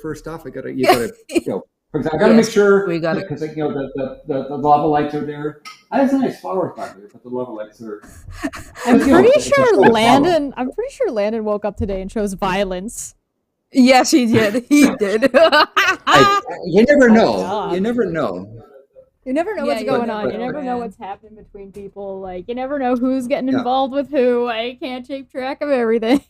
for stuff. You gotta for example, I gotta make sure we got it. because the lava lights are there. I have some nice flowers back there, but the lava lights are. I'm pretty sure Landon woke up today and chose violence. Yes, he did. He did. You never know. You never know. You never know what's going on. You never know what's happening between people. Like, you never know who's getting involved with who. I can't keep track of everything.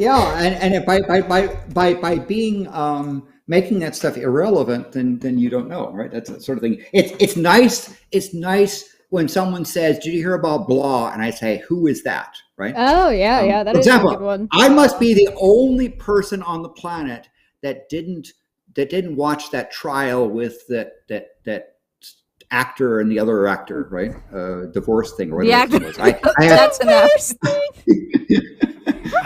And by being making that stuff irrelevant, then you don't know, right? That's the sort of thing. It's nice. It's nice when someone says, "Did you hear about blah?" And I say, "Who is that?" Right? Oh yeah, that is a good one. I must be the only person on the planet that didn't watch that trial with that actor and the other actor, right? Divorce thing or whatever it was. That's enough.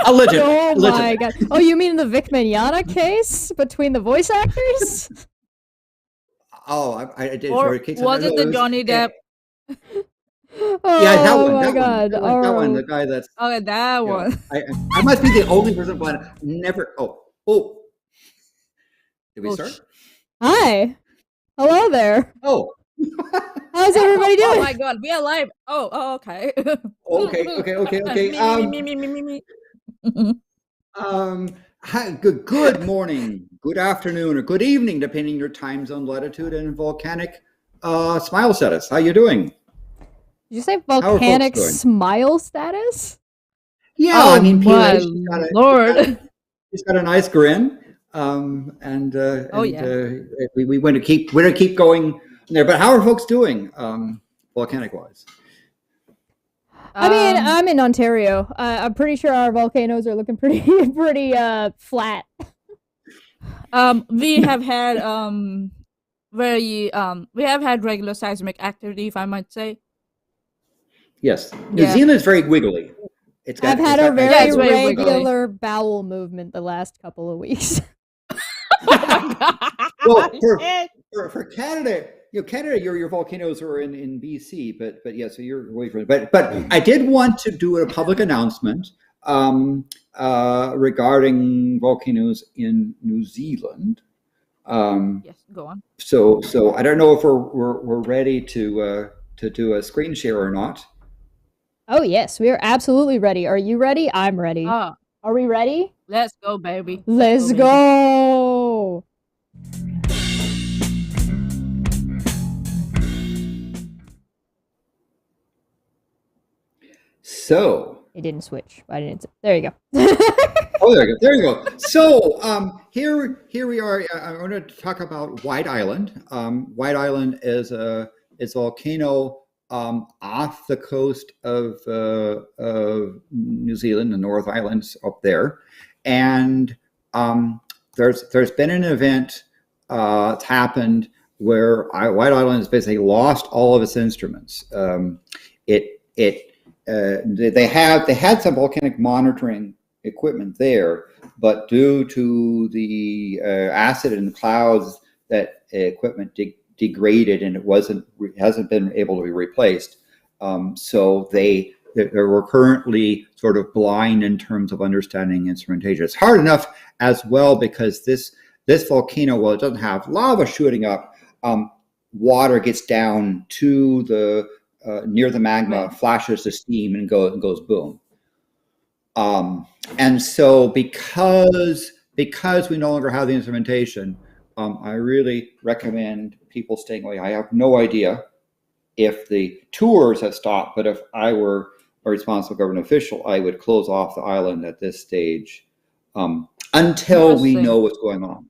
Allegedly. Oh my god! Oh, you mean the Vic Mignogna case between the voice actors? Oh, I did. Or was it the Johnny Depp? Oh, yeah, that one. My god! That one. The guy that's. Oh, that one. I must be the only person on the planet never. Oh. Did we start? Hi. Hello there. Oh. How's everybody doing? Oh my god, we are live. Oh, okay. Okay. Me. Good morning, good afternoon, or good evening, depending on your time zone, latitude, and volcanic smile status. How you doing? Did you say volcanic smile status? Yeah, oh, I mean, my Lord. He's got a nice grin. We want to keep going there. But how are folks doing, volcanic wise? I mean, I'm in Ontario. I'm pretty sure our volcanoes are looking pretty flat. We have had we have had regular seismic activity, if I might say. Yes, New Zealand is very wiggly. I've had a very regular bowel movement the last couple of weeks. Well, for Canada, Canada, your volcanoes are in BC, but yeah, so you're away from it. But I did want to do a public announcement regarding volcanoes in New Zealand. Yes, go on. So I don't know if we're ready to do a screen share or not. Oh yes, we are absolutely ready. Are you ready? I'm ready. Are we ready? Let's go, baby. Let's go. So it didn't switch. I didn't. There you go. Oh, there you go. So here we are. I'm going to talk about White Island. White Island is a volcano off the coast of New Zealand, the North Islands up there, and there's been an event that's happened where White Island has basically lost all of its instruments. They had some volcanic monitoring equipment there, but due to the acid in the clouds, that equipment degraded and it hasn't been able to be replaced. So they were currently sort of blind in terms of understanding instrumentation. It's hard enough as well because this volcano, while it doesn't have lava shooting up, water gets down to the near the magma, flashes the steam, and goes boom. And so because we no longer have the instrumentation, I really recommend people staying away. I have no idea if the tours have stopped, but if I were a responsible government official, I would close off the island at this stage until we know what's going on.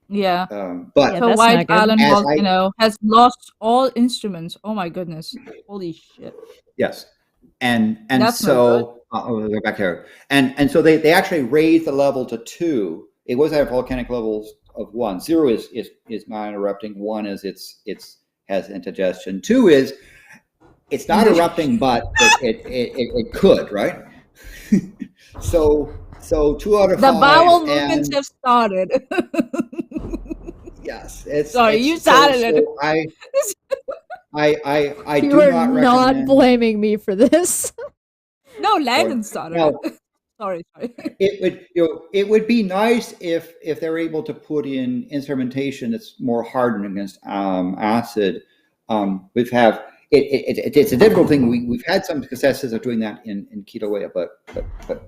Yeah. But the White Island volcano has lost all instruments. Oh my goodness! Holy shit! Yes, and so we'll go back here, and so they actually raised the level to 2. It was at volcanic levels of 1. 0 is not erupting. 1 is it has indigestion. 2 is it's not erupting, but it could, right? So 2 out of 5. The bowel movements have started. Yes, sorry, you started it. I you do are not not blaming me for this. No, Landon started it. Sorry. It would be nice if they're able to put in instrumentation that's more hardened against acid. It's a difficult thing. We've had some successes of doing that in Kilauea, but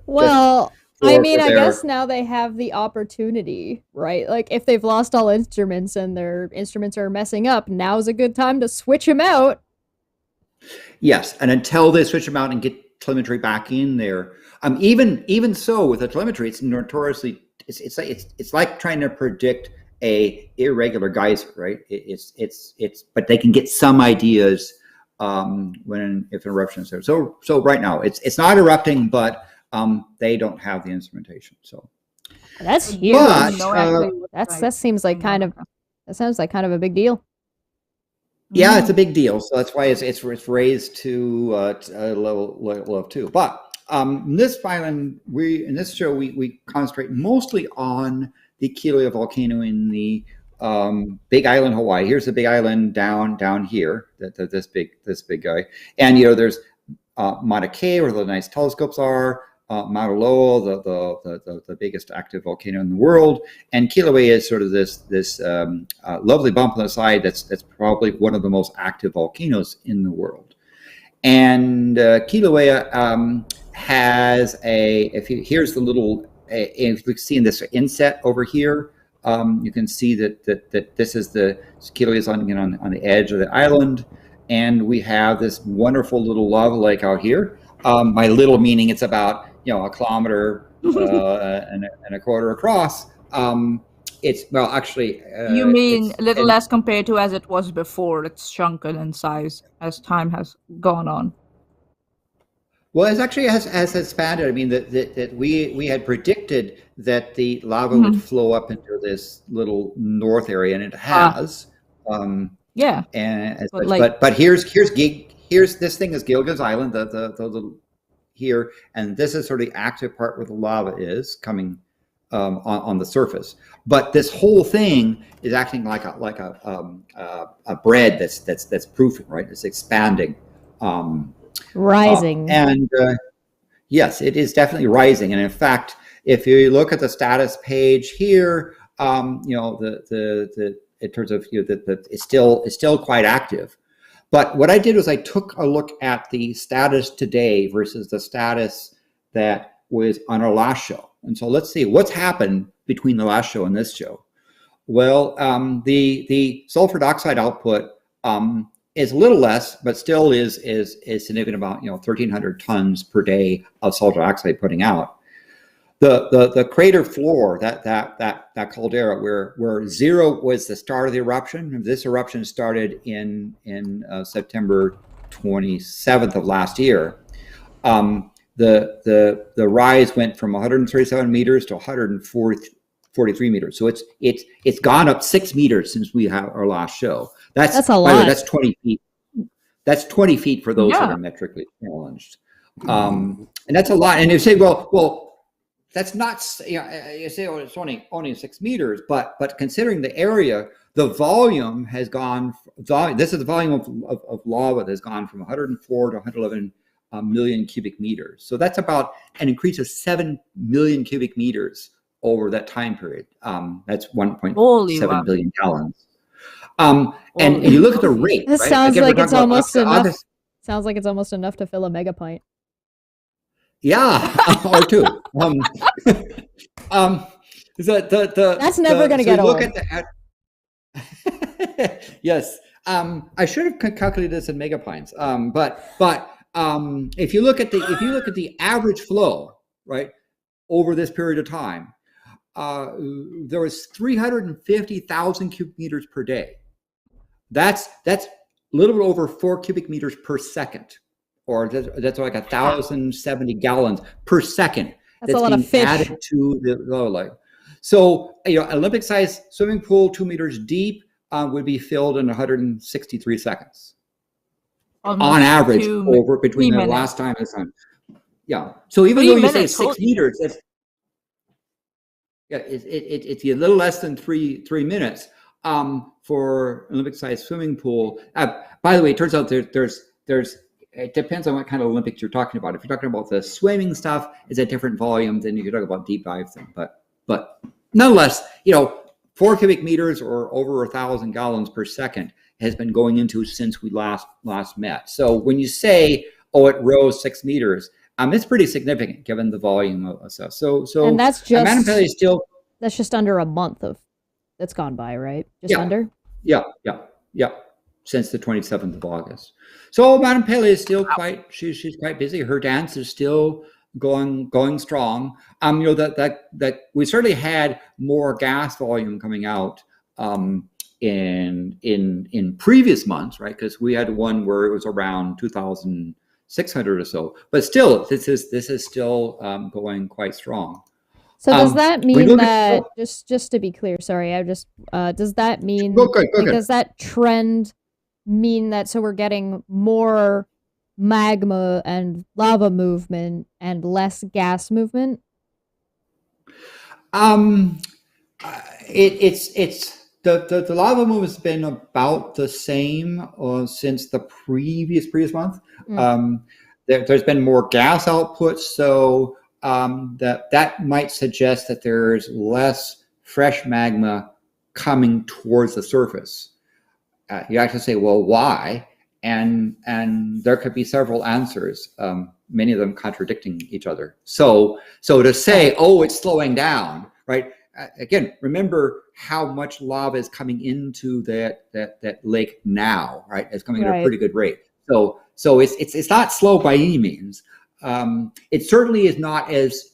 well, I mean, I guess now they have the opportunity, right? Like, if they've lost all instruments and their instruments are messing up, now's a good time to switch them out. Yes, and until they switch them out and get telemetry back in there, even so with the telemetry, it's notoriously it's like trying to predict a irregular geyser, right? But they can get some ideas if an eruption is there. So right now it's not erupting, but they don't have the instrumentation. So that's huge. That seems like kind of a big deal. Yeah, it's a big deal. So that's why it's raised to level of 2. But in this island, in this show, we concentrate mostly on the Kilauea volcano in the Big Island, Hawaii. Here's the Big Island down here. This big guy, and there's Mauna Kea, where the nice telescopes are. Mauna Loa, the biggest active volcano in the world, and Kilauea is sort of this lovely bump on the side that's probably one of the most active volcanoes in the world. And Kilauea has here's the little if you see in this inset over here, you can see that this is the Kilauea is on the edge of the island, and we have this wonderful little lava lake out here. By little meaning it's about a kilometer and a quarter across. You mean a little less compared to as it was before? It's shrunken in size as time has gone on. Well, it actually has expanded. I mean, that we had predicted that the lava would flow up into this little north area, and it has. Yeah. And but here's this thing is Gilgas Island, the here, and this is sort of the active part where the lava is coming on the surface. But this whole thing is acting like a bread that's proofing, right? It's expanding, rising, and yes, it is definitely rising. And in fact, if you look at the status page here, in terms of that it's still quite active. But what I did was I took a look at the status today versus the status that was on our last show. And so let's see what's happened between the last show and this show. Well, the sulfur dioxide output is a little less, but still is significant, about 1,300 tons per day of sulfur dioxide putting out. The crater floor, that caldera where 0 was the start of the eruption. This eruption started in September 27th of last year. The rise went from 137 meters to 143 meters. So it's gone up 6 meters since we have our last show. That's a lot. By the way, that's 20 feet. That's 20 feet for those that are metrically challenged. And that's a lot. And you say, well. That's not, you say, oh, it's only 6 meters, but considering the area, the volume has gone. This is the volume of lava that has gone from 104 to 111 million cubic meters. So that's about an increase of 7 million cubic meters over that time period. That's 1.7 billion gallons. And you look at the rate. This right? sounds Again, like it's almost enough. Sounds like it's almost enough to fill a mega pint. Yeah, or 2. That's never going to get old. Yes, I should have calculated this in megapints. But if you look at the average flow, right, over this period of time, there was 350,000 cubic meters per day. That's a little bit over 4 cubic meters per second. Or that's like 1,070 gallons per second. That's a lot of fish added to the lower lake. So, Olympic-sized swimming pool, 2 meters deep, would be filled in 163 seconds, on average, between the last time and this time. Yeah. So even though you say 6 meters, it's a little less than three minutes for Olympic-sized swimming pool. By the way, it turns out there's it depends on what kind of Olympics you're talking about. If you're talking about the swimming stuff, it's at different volumes, and you can talk about deep dive thing. But nonetheless, 4 cubic meters or over 1,000 gallons per second has been going into since we last met. So when you say, oh, it rose 6 meters, it's pretty significant given the volume of stuff. So and that's just Madam Pele is still, that's just under a month that's gone by, right? Just under. Yeah. Since the 27th of August. So Madam Pele is still she's quite busy. Her dance is still going strong. That we certainly had more gas volume coming out in previous months, right? Because we had one where it was around 2,600 or so. But still, this is still going quite strong. So does that mean that just to be clear, sorry, does that mean does that trend mean that we're getting more magma and lava movement and less gas movement? It's the lava movement has been about the same since the previous month. There's been more gas output, so that might suggest that there's less fresh magma coming towards the surface. You actually say, well, why? And there could be several answers, many of them contradicting each other. So to say, oh, it's slowing down, right? Again, remember how much lava is coming into that lake now, right? It's coming at a pretty good rate. So it's not slow by any means. It certainly is not as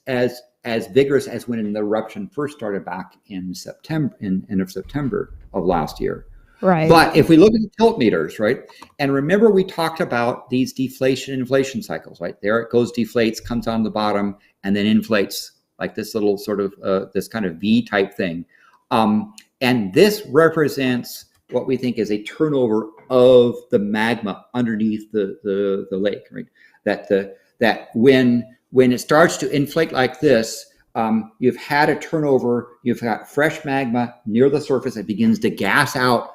vigorous as when the eruption first started back in September, end of September of last year. Right. But if we look at the tilt meters, right, and remember we talked about these inflation cycles, right? There it goes, deflates, comes on the bottom, and then inflates like this little sort of this kind of V type thing. And this represents what we think is a turnover of the magma underneath the lake, right? That when it starts to inflate like this, you've had a turnover, you've got fresh magma near the surface, it begins to gas out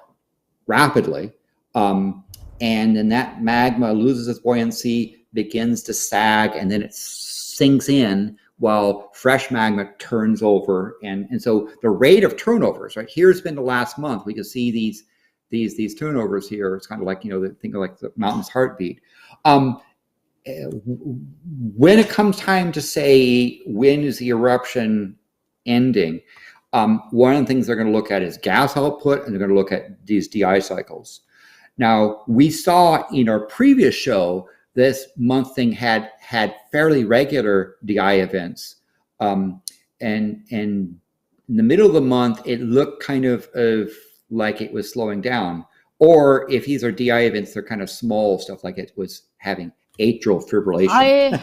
rapidly, and then that magma loses its buoyancy, begins to sag, and then it sinks in while fresh magma turns over. And so the rate of turnovers, right, here's been the last month, we can see these turnovers here. It's kind of like, think of like the mountain's heartbeat. When it comes time to say when is the eruption ending, one of the things they're going to look at is gas output, and they're going to look at these DI cycles. Now, we saw in our previous show, this month thing had fairly regular DI events. And in the middle of the month, it looked kind of like it was slowing down. Or if these are DI events, they're kind of small stuff, like it was having atrial fibrillation. I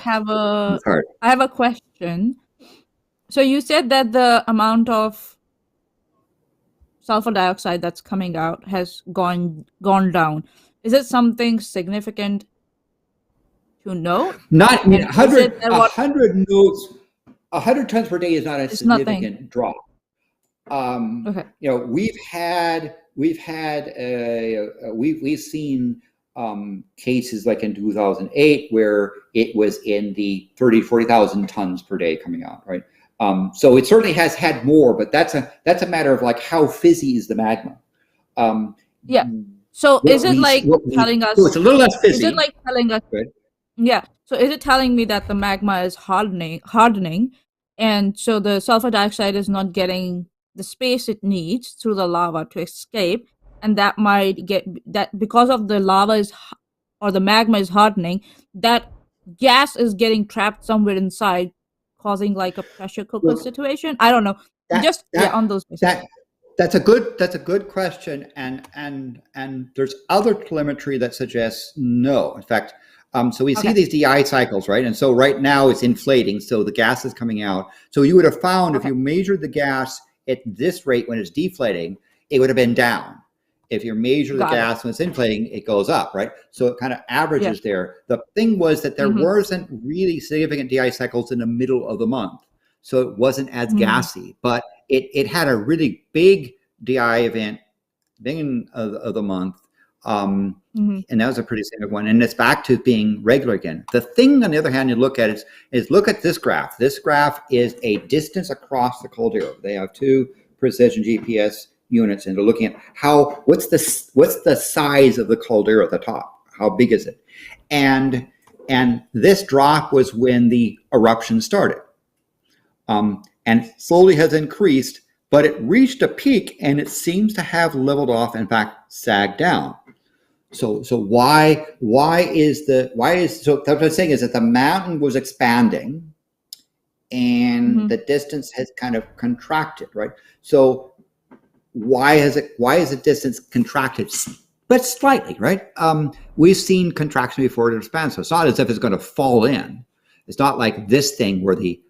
have a question. So you said that the amount of sulfur dioxide that's coming out has gone down. Is it something significant to note? Not 100 notes. 100 tons per day is not a significant drop. Okay. We've seen cases like in 2008 where it was in the 40,000 tons per day coming out, right? So it certainly has had more, but that's a matter of like how fizzy is the magma. Yeah. So is it like telling us? So it's a little less fizzy. Is it like telling us? Good. Yeah. So is it telling me that the magma is hardening, and so the sulfur dioxide is not getting the space it needs through the lava to escape, and that might get that because of the lava or the magma is hardening, that gas is getting trapped somewhere inside, causing like a pressure cooker situation. I don't know. On those bases. That's a good question, and there's other telemetry that suggests no. In fact, so we see these DI cycles, right? And so right now it's inflating, so the gas is coming out. So you would have found if you measured the gas at this rate when it's deflating, it would have been down. If you measure the gas when it's inflating, it goes up, right? So it kind of averages there. The thing was that there wasn't really significant DI cycles in the middle of the month. So it wasn't as gassy, but it had a really big DI event beginning of the month. And that was a pretty standard one. And it's back to being regular again. The thing, on the other hand, you look at is look at this graph. This graph is a distance across the caldera. They have 2 precision GPS units, and they're looking at what's the size of the caldera at the top? How big is it? And this drop was when the eruption started, and slowly has increased, but it reached a peak and it seems to have leveled off, in fact, sagged down. So why is so what I'm saying is that the mountain was expanding and the distance has kind of contracted, right? So why is the distance contracted? But slightly, right? We've seen contraction before it expands, so it's not as if it's going to fall in. It's not like this thing where the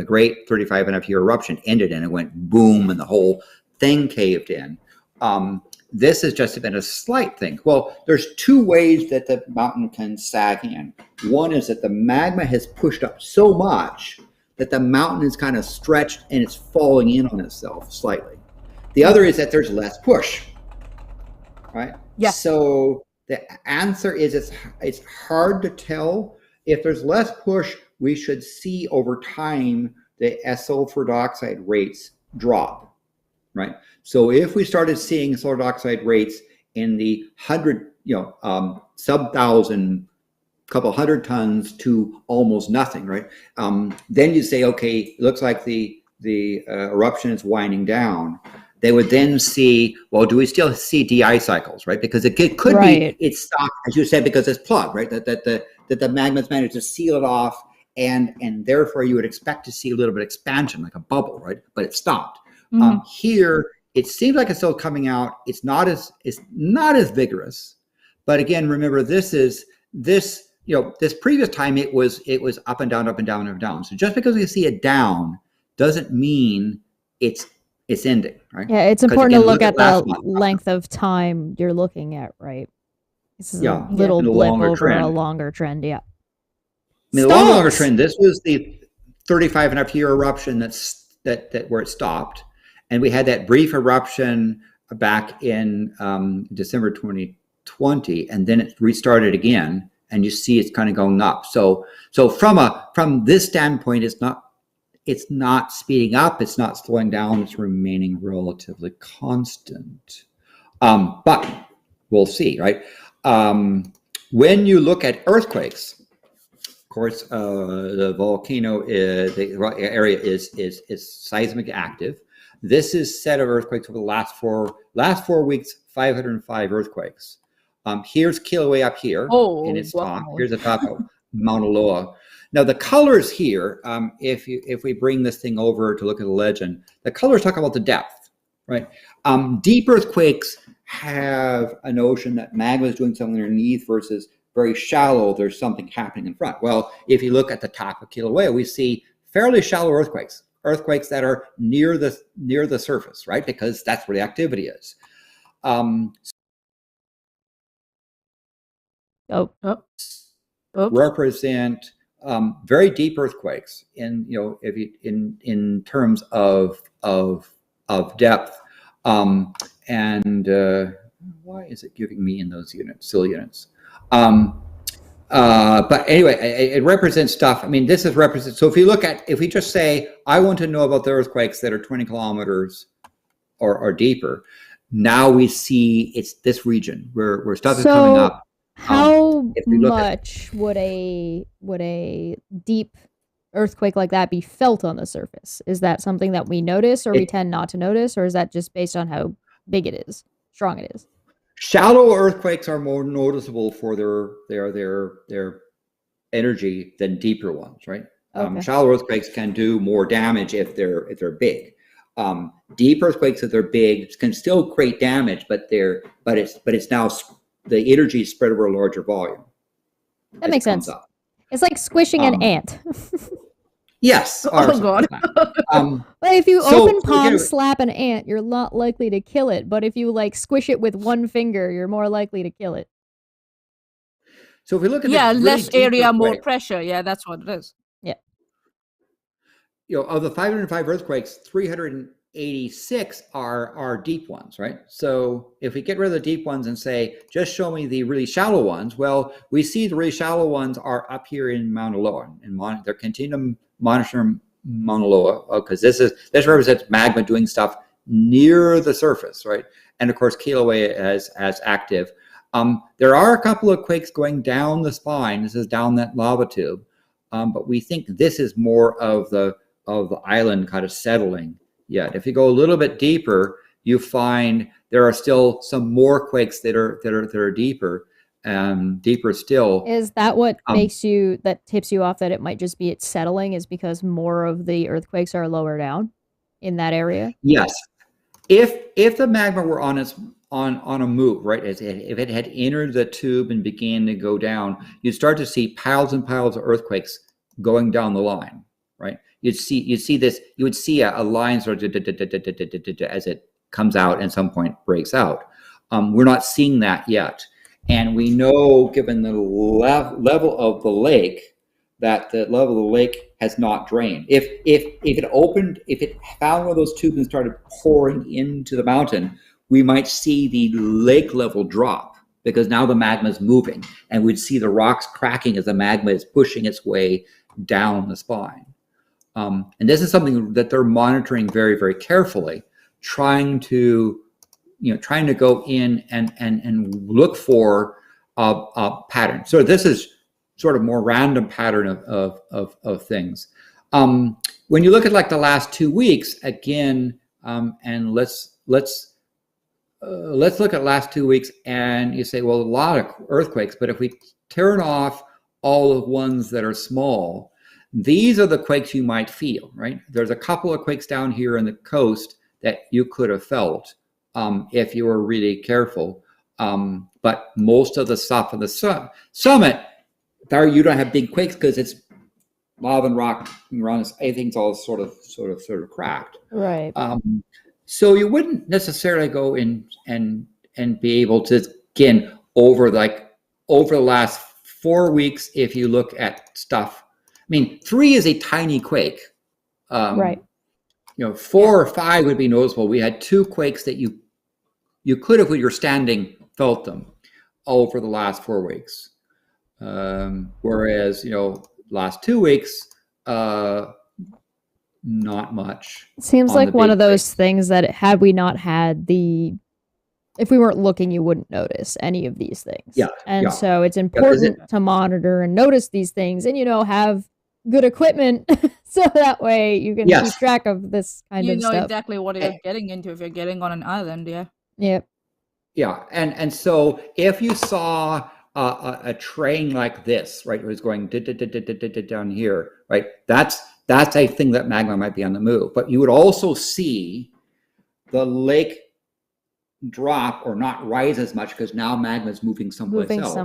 great 35.5-year eruption ended and it went boom and the whole thing caved in. This has just been a slight thing. Well, there's 2 ways that the mountain can sag in. One is that the magma has pushed up so much that the mountain is kind of stretched and it's falling in on itself slightly. The other is that there's less push, right? Yeah. So the answer is it's hard to tell. If there's less push, we should see over time the sulfur dioxide rates drop, right? So if we started seeing sulfur dioxide rates in the 100, sub-1,000, couple hundred tons to almost nothing, right? Then you say, okay, it looks like the eruption is winding down. They would then see, well, do we still see DI cycles, right? Because it could be it's stopped, as you said, because it's plugged, right? That the magma's managed to seal it off, and therefore you would expect to see a little bit of expansion, like a bubble, right? But it stopped. Here, it seems like it's still coming out. It's not as vigorous, but again, remember this previous time it was up and down, up and down, up and down. So just because we see it down doesn't mean it's ending, right? Yeah, it's important to look at the length of time you're looking at, right? This is a little blip over a longer trend, yeah. I mean, the longer trend, this was the 35.5-year eruption that where it stopped. And we had that brief eruption back in December 2020, and then it restarted again, and you see it's kind of going up. So from this standpoint, it's not speeding up, it's not slowing down, it's remaining relatively constant. But we'll see, right? When you look at earthquakes, of course, the volcano the area is seismic active. This is set of earthquakes over the last four weeks, 505 earthquakes. Here's Kilauea up here in its top. Here's the top of Mauna Loa. Now the colors here, if we bring this thing over to look at the legend, the colors talk about the depth, right? Deep earthquakes have a notion that magma is doing something underneath versus very shallow, there's something happening in front. Well, if you look at the top of Kilauea, we see fairly shallow earthquakes that are near the surface, right? Because that's where the activity is. Represent very deep earthquakes in terms of depth. Why is it giving me in those units, SIL units? But anyway, it represents stuff. I mean, this is represent. So if we just say, I want to know about the earthquakes that are 20 kilometers or deeper, now we see it's this region where stuff is coming up. How much would a deep earthquake like that be felt on the surface? Is that something that we notice, or we tend not to notice, or is that just based on how big it is, strong it is? Shallow earthquakes are more noticeable for their energy than deeper ones, right? Okay. Shallow earthquakes can do more damage if they're big. Deep earthquakes, if they're big, can still create damage, but it's now the energy is spread over a larger volume. That makes sense. It's like squishing an ant. Yes. Oh God. But if you open palm slap an ant, you're not likely to kill it. But if you squish it with one finger, you're more likely to kill it. So if we look at less area, more pressure. Yeah, that's what it is. Yeah. Of the 505 earthquakes, 86 are deep ones, right? So if we get rid of the deep ones and say, just show me the really shallow ones, well, we see the really shallow ones are up here in Mauna Loa, and they're continuing to monitor Mauna Loa, because this represents magma doing stuff near the surface, right? And of course, Kilauea as active. There are a couple of quakes going down the spine. This is down that lava tube, but we think this is more of the island kind of settling. Yet, if you go a little bit deeper, you find there are still some more quakes that are deeper, deeper still. Is that what that tips you off that it might just be it's settling? Is because more of the earthquakes are lower down in that area? Yes. If the magma were on a move, right? If it had entered the tube and began to go down, you'd start to see piles and piles of earthquakes going down the line, right? You'd see this. You would see a line sort of as it comes out and at some point breaks out. We're not seeing that yet, and we know, given the level of the lake, that the level of the lake has not drained. If it found one of those tubes and started pouring into the mountain, we might see the lake level drop, because now the magma is moving, and we'd see the rocks cracking as the magma is pushing its way down the spine. And this is something that they're monitoring very, very carefully, trying to go in and look for a pattern. So this is sort of more random pattern of things. When you look at like the last 2 weeks again, and let's look at last 2 weeks, and you say, well, a lot of earthquakes, but if we turn off all the ones that are small, these are the quakes you might feel, right? There's a couple of quakes down here in the coast that you could have felt if you were really careful. But most of the stuff on the summit, there you don't have big quakes because it's lava and rock around us. Everything's all sort of cracked. Right. So you wouldn't necessarily go in and be able to, again, over the last 4 weeks, if you look at stuff. I mean, 3 is a tiny quake. Right. 4 or 5 would be noticeable. We had 2 quakes that you could have, when you're standing, felt them over the last 4 weeks. Whereas, last 2 weeks, not much. It seems like one of those things that had we not had if we weren't looking, you wouldn't notice any of these things. Yeah. And so it's important to monitor and notice these things and, have good equipment so that way you can keep track of this kind of stuff. You know exactly what you're getting into if you're getting on an island, yeah. Yep. Yeah. And so if you saw a train like this, right, it was going down here, right, that's a thing that magma might be on the move. But you would also see the lake drop or not rise as much because now magma is moving someplace else.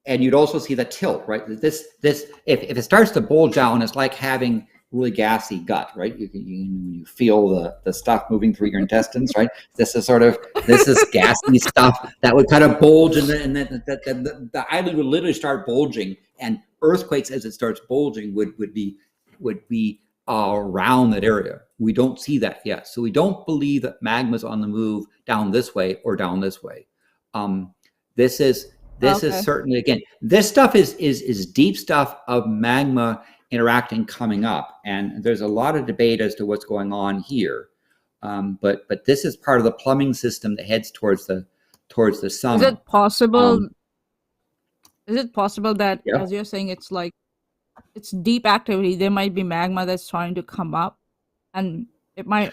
You'd also see the tilt, right? This if it starts to bulge down, it's like having really gassy gut, right? You feel the stuff moving through your intestines, right? This is gassy stuff that would kind of bulge, and then the island would literally start bulging, and earthquakes as it starts bulging would be around that area. We don't see that yet, so we don't believe that magma's on the move down this way or down this way. This is certainly, again, this stuff is deep stuff of magma interacting coming up, and there's a lot of debate as to what's going on here. But this is part of the plumbing system that heads towards the summit. Is it possible? That, as you're saying, it's deep activity? There might be magma that's trying to come up, and it might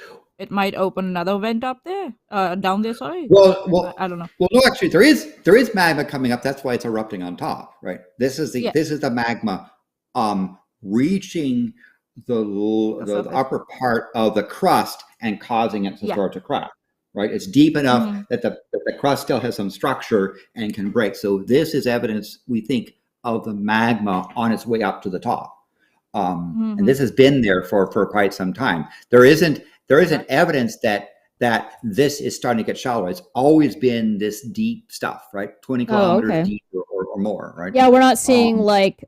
open another vent up there, down there. Sorry. Well, I don't know. Well, no, actually, there is magma coming up. That's why it's erupting on top, right? This is the magma reaching the upper part of the crust and causing it to start to crack. Right? It's deep enough that the crust still has some structure and can break. So this is evidence, we think, of the magma on its way up to the top. And this has been there for quite some time. There isn't evidence that this is starting to get shallower. It's always been this deep stuff, right? 20 kilometers deep or more, right? Yeah, we're not seeing like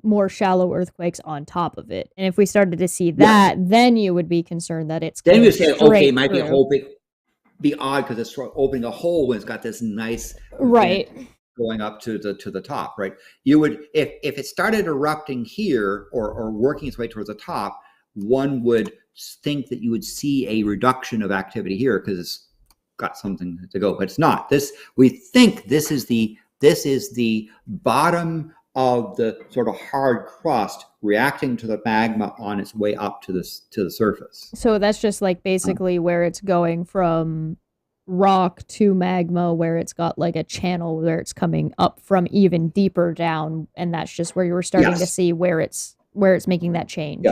more shallow earthquakes on top of it. And if we started to see that, then you would be concerned that it's then you say, okay, it might through. be a whole be odd because it's opening a hole when it's got this nice right going up to the top, right? You would, if it started erupting here or working its way towards the top, one would think that you would see a reduction of activity here because it's got something to go, but it's not. We think this is the bottom of the sort of hard crust reacting to the magma on its way up to the surface. So that's just like basically where it's going from rock to magma, where it's got like a channel where it's coming up from even deeper down, and that's just where you were starting to see where it's making that change.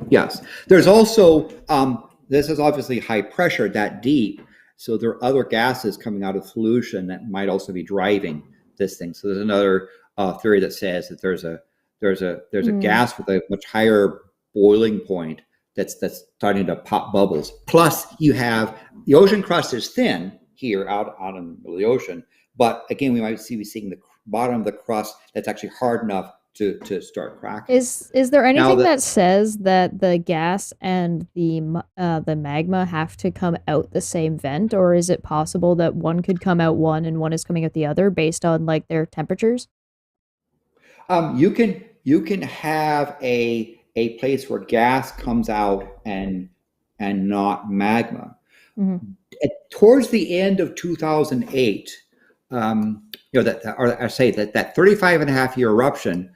Yes. There's also this is obviously high pressure that deep, so there are other gases coming out of solution that might also be driving this thing. So there's another theory that says that there's a gas with a much higher boiling point that's starting to pop bubbles. Plus, you have the ocean crust is thin here out in the middle of the ocean, but again, we might be seeing the bottom of the crust that's actually hard enough to start cracking. Is there anything that says that the gas and the magma have to come out the same vent, or is it possible that one could come out one and one is coming out the other based on like their temperatures? You can have a place where gas comes out and not magma. Mm-hmm. Towards the end of 2008, that 35 and a half year eruption,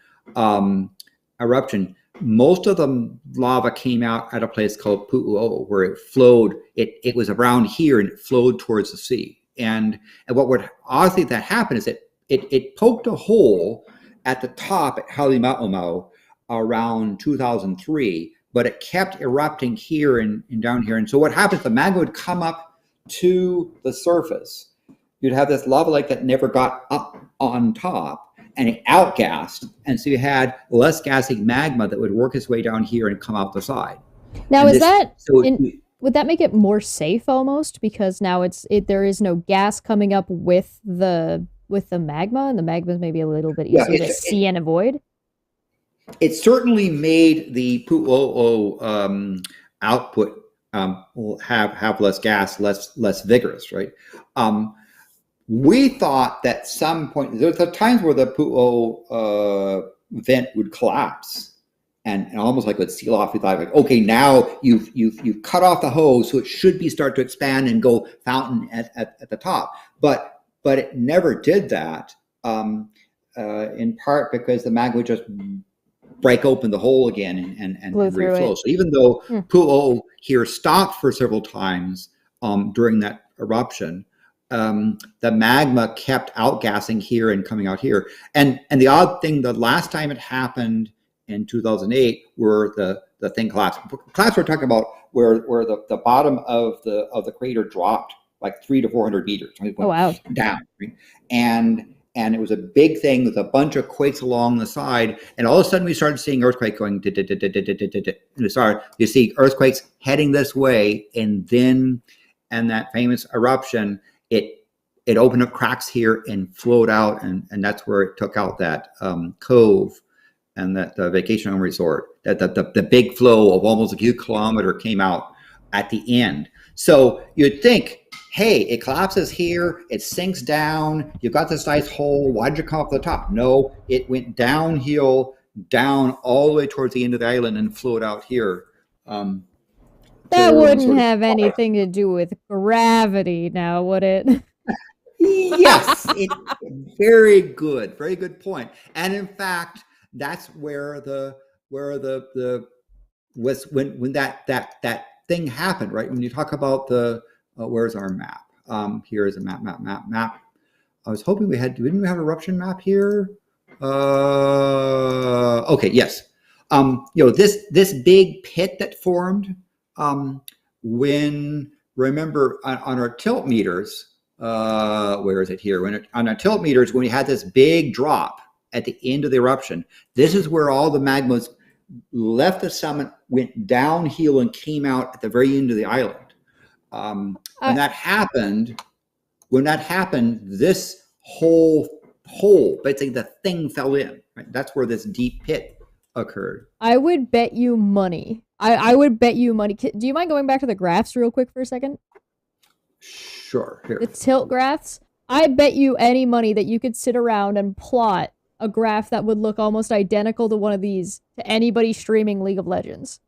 most of the lava came out at a place called Pu'u'o, where it flowed. It was around here and it flowed towards the sea. And what would honestly that happened is that it poked a hole at the top at Halima'omau around 2003, but it kept erupting here and down here. And so what happens, the magma would come up to the surface. You'd have this lava lake that never got up on top and it outgassed. And so you had less gassy magma that would work its way down here and come out the side. Now, would that make it more safe almost? Because now there is no gas coming up with the magma, and the magma is maybe a little bit easier to see and avoid? It certainly made the Pu'u'o output have less gas, less vigorous, right? We thought that some point, there's times where the Pu'u'o vent would collapse and almost like would seal off. We thought like, okay, now you've cut off the hose, so it should start to expand and go fountain at the top. But it never did that, in part because the magma would just break open the hole again and reflow. So even though Pu'u'o here stopped for several times during that eruption, the magma kept outgassing here and coming out here. And the odd thing, the last time it happened in 2008, where the thing collapsed. Collapse we're talking about where the bottom of the crater dropped like 300 to 400 meters. Right? Oh wow! Down, right? And it was a big thing with a bunch of quakes along the side, and all of a sudden we started seeing earthquakes going. And you see earthquakes heading this way, and that famous eruption, it opened up cracks here and flowed out, and that's where it took out that cove and that the vacation home resort. That the big flow of almost a few kilometers came out at the end. So you'd think, hey, it collapses here, it sinks down, you've got this nice hole, why did you come up the top? No, it went downhill, down all the way towards the end of the island and flowed out here. That wouldn't have anything to do with gravity now, would it? Yes, very good point. And in fact, that's where when that thing happened, right? When you talk about where's our map? Here is a map. I was hoping didn't we have an eruption map here? Okay, yes. This big pit that formed, remember on our tilt meters, where is it here? On our tilt meters, when we had this big drop at the end of the eruption, this is where all the magmas left the summit, went downhill, and came out at the very end of the island. When that happened, this whole hole. Basically, the thing fell in. Right? That's where this deep pit occurred. I would bet you money. I would bet you money. Do you mind going back to the graphs real quick for a second? Sure. Here. The tilt graphs. I bet you any money that you could sit around and plot a graph that would look almost identical to one of these to anybody streaming League of Legends.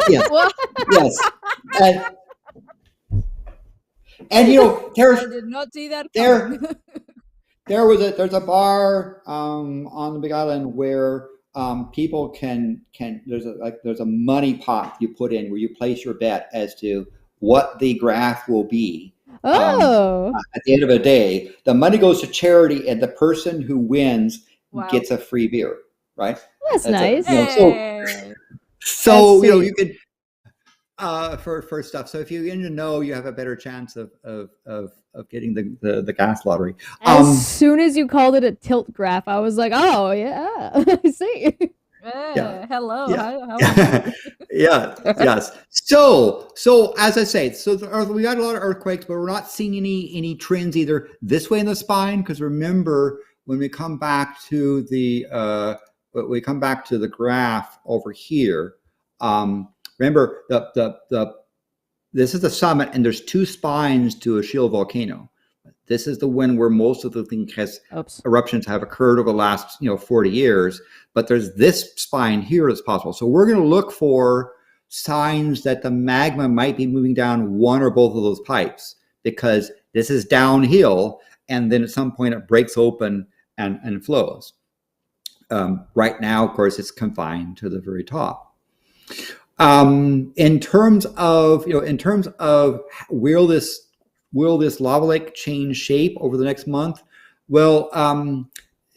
Yes. Yes. And you know, I did not see that coming. There's a bar on the Big Island where people can there's a money pot you put in where you place your bet as to what the graph will be. At the end of the day, the money goes to charity, and the person who wins gets a free beer. Right? That's nice. So you know, you can for stuff. So if you know, you have a better chance of getting the gas lottery. As soon as you called it a tilt graph, I was like, oh yeah, I see. Hello. Yeah. Yes. So as I say, we got a lot of earthquakes, but we're not seeing any trends either this way in the spine. Because remember, when we come back to the graph over here, remember this is the summit, and there's two spines to a shield volcano. This is the one where most of the thing eruptions have occurred over the last 40 years. But there's this spine here that's possible. So we're going to look for signs that the magma might be moving down one or both of those pipes, because this is downhill, and then at some point it breaks open and flows. Right now, of course, it's confined to the very top. In terms of will this lava lake change shape over the next month? Well,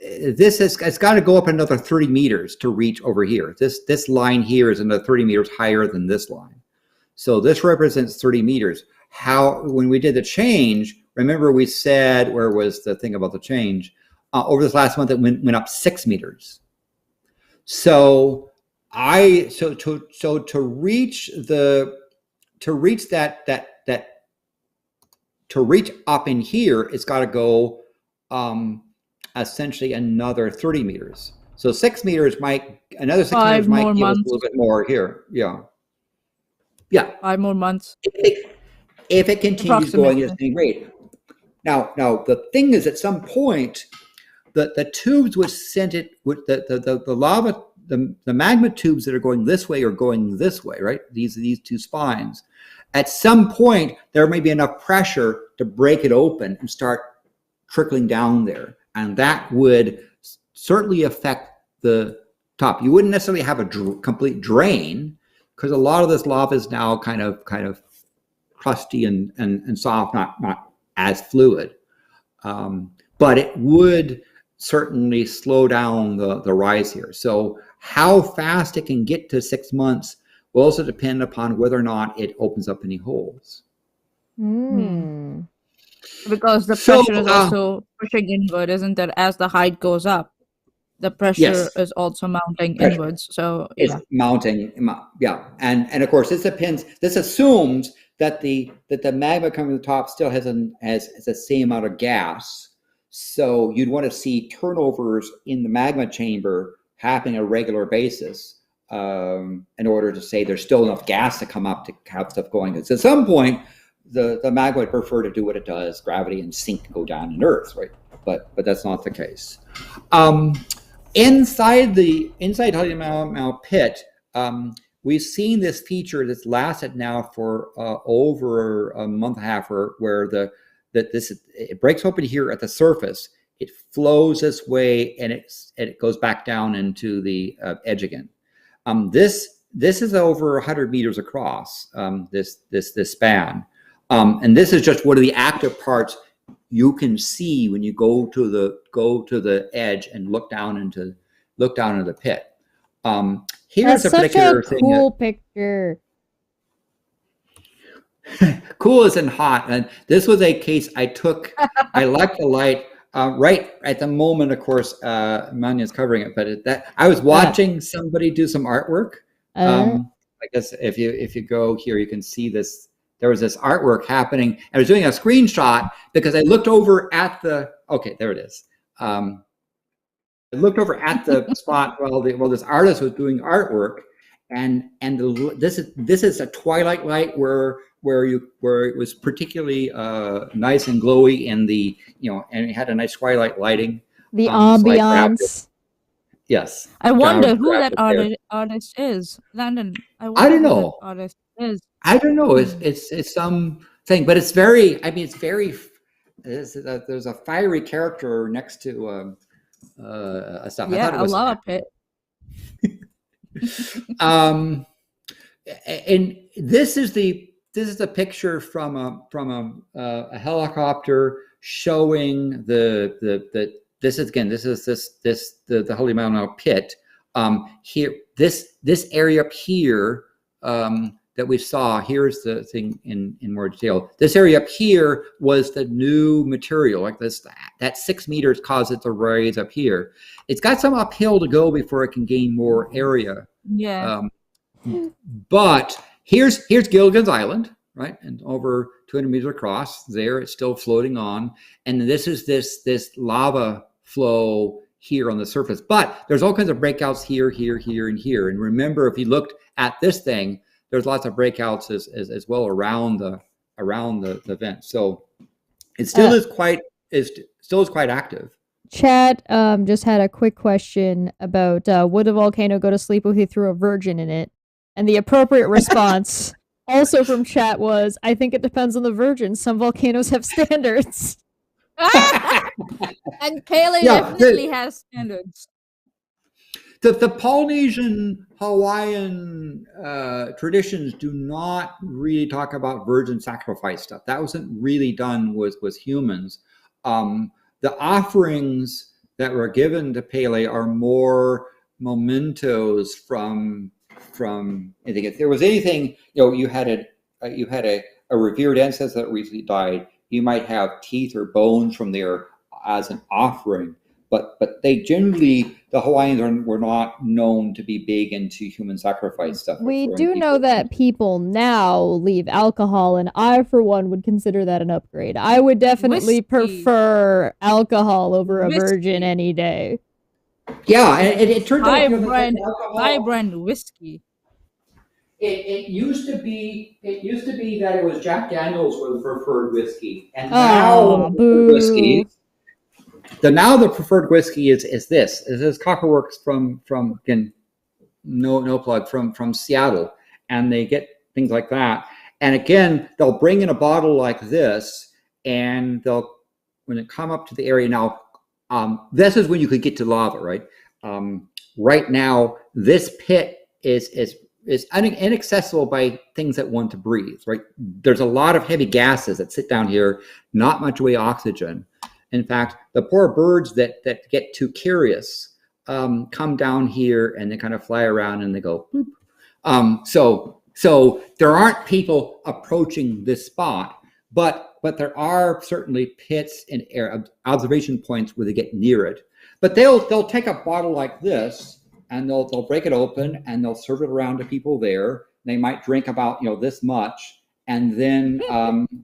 it's got to go up another 30 meters to reach over here. This line here is another 30 meters higher than this line. So this represents 30 meters. When we did the change, remember we said, where was the thing about the change? Over this last month, it went up 6 meters. So to reach up in here, it's got to go essentially another 30 meters. So 6 meters another 6 meters might give us a little bit more here. Yeah. 5 more months. If it continues going at the same rate. Now the thing is, at some point, the tubes which sent it with the lava, the magma tubes that are going this way are going this way, right? These two spines. At some point, there may be enough pressure to break it open and start trickling down there. And that would certainly affect the top. You wouldn't necessarily have a complete drain, because a lot of this lava is now kind of crusty and soft, not as fluid. But it would certainly slow down the rise here. So how fast it can get to 6 months will also depend upon whether or not it opens up any holes. Because the pressure is also pushing inward, isn't it? As the height goes up, the pressure is also mounting inwards. So it's mounting, and of course this depends. This assumes that the magma coming to the top still has the same amount of gas. So you'd want to see turnovers in the magma chamber happening on a regular basis in order to say there's still enough gas to come up to have stuff going. So at some point, the magma would prefer to do what it does, gravity, and sink and go down in Earth, right? But that's not the case. Inside Tully Mount pit, we've seen this feature that's lasted now for over a month and a half, where it breaks open here at the surface, it flows this way, and it goes back down into the edge again. This is over 100 meters across, this span. And this is just one of the active parts you can see when you go to the edge and look down into the pit. Here's That's a particular such a cool picture. Cool isn't hot. And this was a case I took. I liked the light right at the moment. Of course, Maanyaa is covering it, but I was watching somebody do some artwork. I guess if you go here, you can see this. There was this artwork happening. I was doing a screenshot because I looked over at the okay, there it is. I looked over at the spot while this artist was doing artwork, and this is a twilight light where it was particularly nice and glowy in the, and it had a nice twilight lighting. The ambiance. Yes. I wonder who that artist is, Landon. I don't know. Who that artist is. I don't know. It's some thing, but it's very. I mean, it's very. There's a fiery character next to stuff. Yeah, I love it. And this is the picture from a helicopter showing the Holy Maanyaa pit. Here, this area up here that we saw. Here's the thing in more detail. This area up here was the new material, like this. That 6 meters caused it to rise up here. It's got some uphill to go before it can gain more area. Yeah. But here's Gilligan's Island, right? And over 200 meters across, there it's still floating on. And this is this lava flow here on the surface. But there's all kinds of breakouts here, and here. And remember, if you looked at this thing, there's lots of breakouts as well around the vent. So it still is quite active. Chat just had a quick question about would a volcano go to sleep if he threw a virgin in it? And the appropriate response also from chat was, I think it depends on the virgin. Some volcanoes have standards. And Pele definitely has standards. The Polynesian, Hawaiian traditions do not really talk about virgin sacrifice stuff. That wasn't really done with humans. The offerings that were given to Pele are more mementos from. I think if there was anything, you had a revered ancestor that recently died. You might have teeth or bones from there as an offering, but they generally, the Hawaiians were not known to be big into human sacrifice stuff. We do know that people now leave alcohol, and I, for one, would consider that an upgrade. I would definitely prefer alcohol over a virgin any day. Yeah, and it turned out high brand whiskey. It used to be that it was Jack Daniels was the preferred whiskey, and now the preferred whiskey is this. It is Copperworks from again, no plug from Seattle, and they get things like that. And again, they'll bring in a bottle like this, and when it come up to the area now. This is when you could get to lava, right? Right now, this pit is inaccessible by things that want to breathe, right? There's a lot of heavy gases that sit down here, not much way oxygen. In fact, the poor birds that get too curious come down here and they kind of fly around and they go boop. So there aren't people approaching this spot, but there are certainly pits and observation points where they get near it. But they'll take a bottle like this and they'll break it open and they'll serve it around to people there. They might drink about this much, and then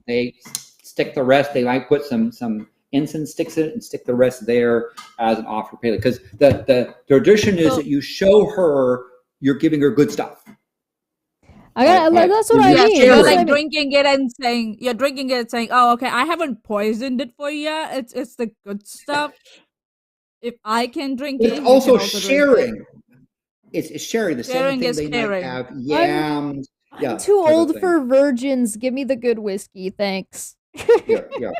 they stick the rest. They might put some incense sticks in it and stick the rest there as an offer Pele. Because the tradition is that you show her you're giving her good stuff. That's what I mean. You're like drinking it and saying, oh, okay, I haven't poisoned it for you yet. It's the good stuff. If I can drink it, it's also sharing. It's sharing the same thing they caring. Might have yams. I'm too old for virgins. Give me the good whiskey, thanks. Yeah.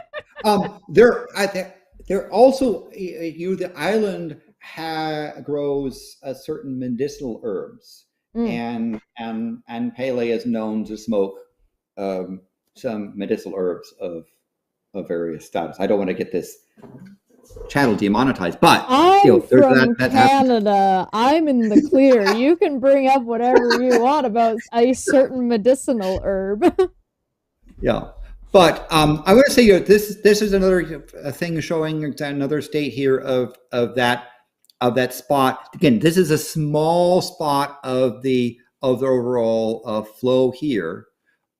There also the island grows a certain medicinal herbs. And Pele is known to smoke some medicinal herbs of various status. I don't want to get this channel demonetized, but I'm from Canada. I'm in the clear. You can bring up whatever you want about a certain medicinal herb. Yeah, but I want to say this is another thing showing another state here of that spot. Again, this is a small spot of the overall flow here.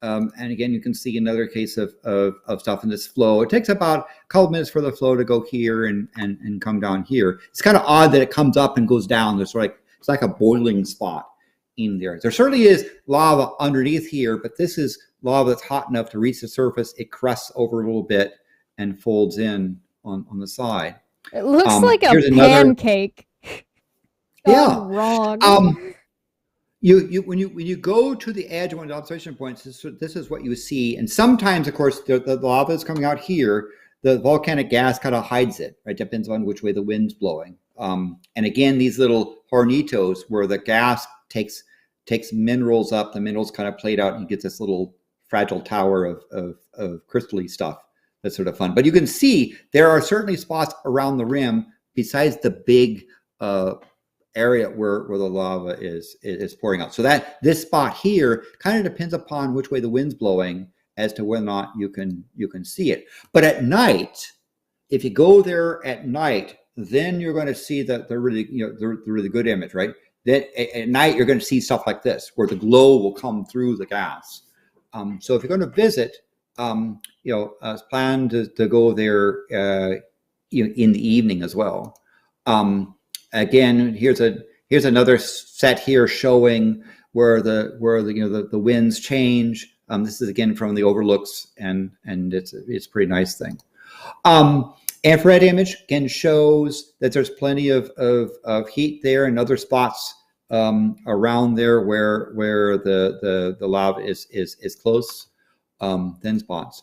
And again, you can see another case of stuff in this flow. It takes about a couple minutes for the flow to go here and come down here. It's kind of odd that it comes up and goes down. There's it's like a boiling spot in there. There certainly is lava underneath here, but this is lava that's hot enough to reach the surface. It crusts over a little bit and folds in on the side. It looks like a pancake. Yeah. Wrong. When you go to the edge of one of the observation points, this is what you see. And sometimes, of course, the lava is coming out here. The volcanic gas kind of hides it. Right, depends on which way the wind's blowing. And again, these little hornitos where the gas takes minerals up. The minerals kind of played out, and you get this little fragile tower of crystally stuff. That's sort of fun. But you can see there are certainly spots around the rim besides the big area where the lava is pouring out. So that this spot here kind of depends upon which way the wind's blowing as to whether or not you can see it. But at night, if you go there at night, then you're going to see the really good image, right? That at night you're going to see stuff like this, where the glow will come through the gas. So if you're going to visit, plan to go there, in the evening as well. Again, here's another set here showing where the winds change. This is again from the overlooks, and it's a pretty nice thing. Infrared image again shows that there's plenty of heat there and other spots around there where the lava is close, thin spots.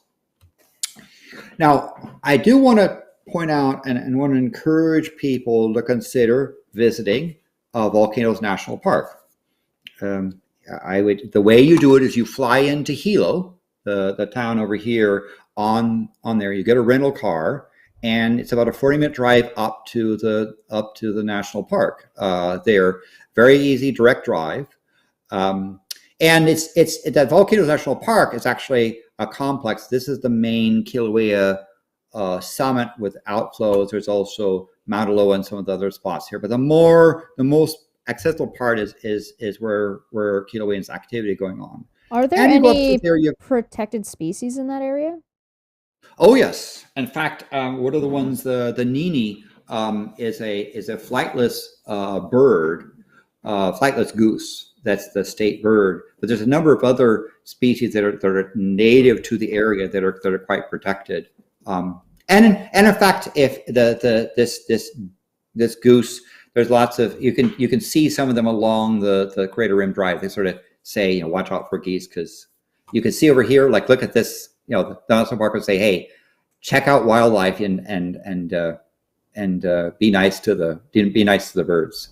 Now, I do want to point out and want to encourage people to consider visiting Volcanoes National Park. The way you do it is you fly into Hilo, the town over here on there. You get a rental car, and it's about a 40-minute drive up to the national park. There, very easy direct drive, and it's that Volcanoes National Park is actually a complex. This is the main Kilauea summit with outflows. There's also Mauna Loa and some of the other spots here, but the most accessible part is where Kilauean's activity going on. Are there any protected species in that area? Oh yes, in fact, one of the ones, the nini, is a flightless bird, flightless goose. That's the state bird. But there's a number of other species that are native to the area that are quite protected. And in fact, if this goose, there's lots of you can see some of them along the Crater Rim Drive. They sort of say, watch out for geese, because you can see over here, like, look at this. The national park would say, hey, check out wildlife and be nice to the birds.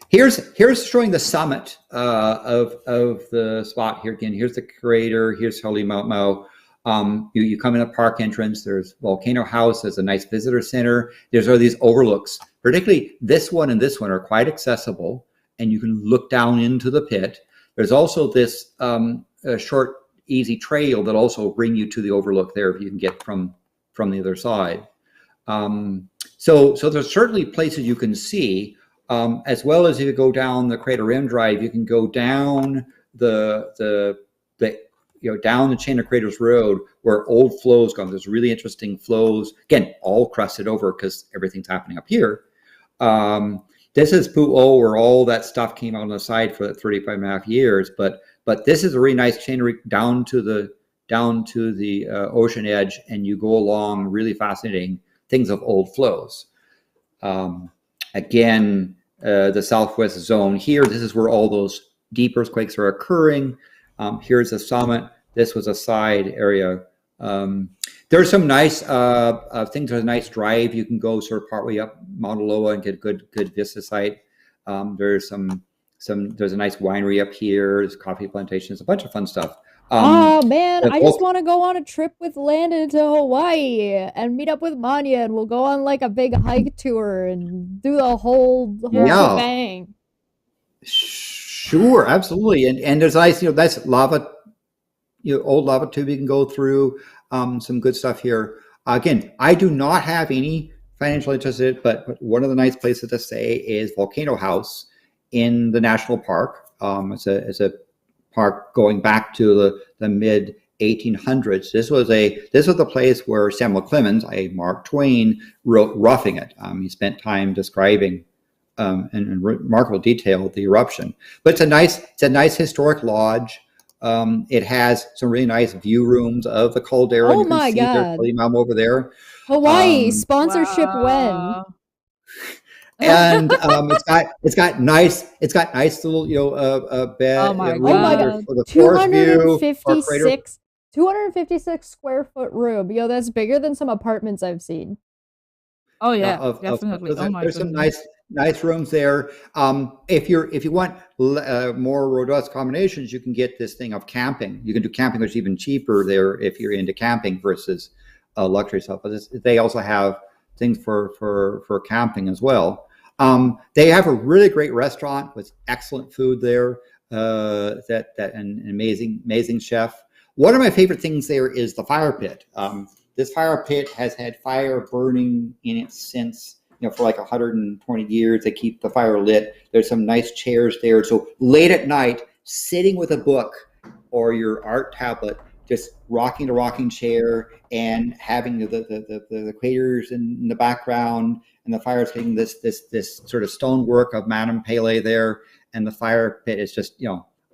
Here's showing the summit of the spot here again. Here's the crater. Here's Halimau. You come in a park entrance. There's Volcano House. There's a nice visitor center. There's all these overlooks. Particularly this one and this one are quite accessible, and you can look down into the pit. There's also this short, easy trail that also bring you to the overlook there if you can get from the other side. So there's certainly places you can see, as well as if you go down the Crater Rim Drive, you can go down the down the Chain of Craters Road where old flows go. There's really interesting flows, again, all crusted over because everything's happening up here. This is Pu'o, where all that stuff came out on the side for 35.5 years, but this is a really nice chain down to the ocean edge, and you go along really fascinating things of old flows. Again, the southwest zone here, this is where all those deep earthquakes are occurring. Here's the summit. This was a side area. There's some nice things. There's a nice drive. You can go sort of partway up Mauna Loa and get good vista site. There's there's a nice winery up here. There's coffee plantations, a bunch of fun stuff. Oh man, I just want to go on a trip with Landon to Hawaii and meet up with Maanyaa, and we'll go on like a big hike tour and do the whole shebang. Sure, absolutely. And there's nice, that's lava, old lava tube you can go through. Some good stuff here. Again, I do not have any financial interest in it, but one of the nice places to stay is Volcano House in the national park. It's a park going back to the mid 1800s. This was the place where Samuel Clemens, Mark Twain, wrote Roughing It. He spent time describing in remarkable detail the eruption. But it's a nice historic lodge. It has some really nice view rooms of the caldera. Oh you can my see God! their mom over there. Hawaii sponsorship Wow. And it's got nice little bed Oh my room God. for the forest view. 256 square foot room. Yo, that's bigger than some apartments I've seen. Oh yeah, definitely. Oh my There's some goodness. nice rooms there. If you want more robust combinations, you can get this thing of camping. You can do camping, which is even cheaper there if you're into camping versus luxury stuff. But they also have things for camping as well. They have a really great restaurant with excellent food there. That an amazing chef. One of my favorite things there is the fire pit. This fire pit has had fire burning in it since, for like 120 years. They keep the fire lit. There's some nice chairs there. So late at night, sitting with a book or your art tablet, just rocking the rocking chair and having the craters in the background, and the fire hitting this sort of stonework of Madam Pele there, and the fire pit is just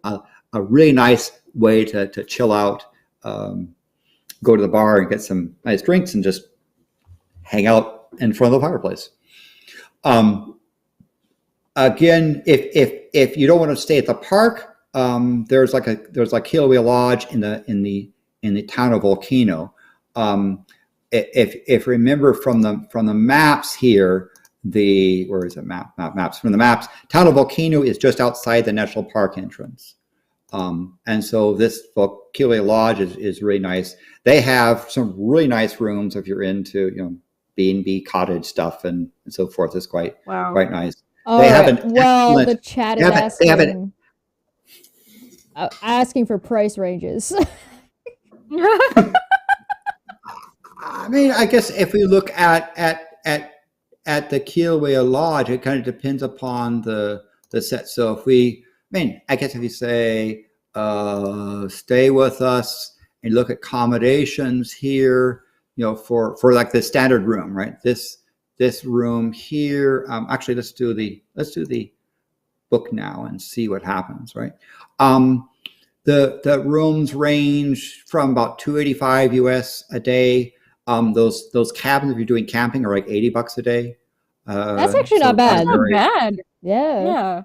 a really nice way to chill out. Go to the bar and get some nice drinks and just hang out in front of the fireplace. Again, if you don't want to stay at the park, there's like Kilauea Lodge in the town of Volcano. If remember from the maps here, where is it maps from the maps? Town of Volcano is just outside the national park entrance. And so this Kilauea Lodge is really nice. They have some really nice rooms if you're into B&B cottage stuff and so forth. It's quite nice. They have the chat is asking for price ranges. I mean, I guess if we look at the Kilauea Lodge, it kind of depends upon the set. So I guess if you say, stay with us and look at accommodations here, for like the standard room, right? This room here. Actually, let's do the book now and see what happens, right? The rooms range from about $285 US a day. Those cabins, if you're doing camping, are like $80 a day. That's actually not bad. That's not bad. Yeah.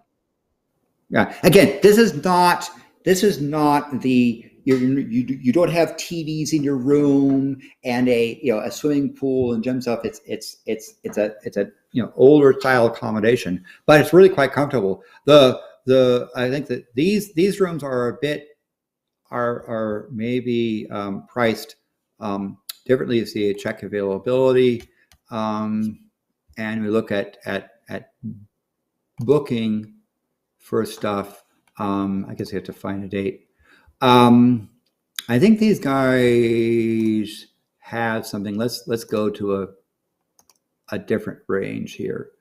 Yeah. Again, this is not the you don't have TVs in your room and a swimming pool and gym stuff. It's a older style accommodation, but it's really quite comfortable. I think that these rooms are are maybe priced differently. You see a check availability, and we look at booking for stuff. I guess you have to find a date. I think these guys have something. Let's go to a different range here.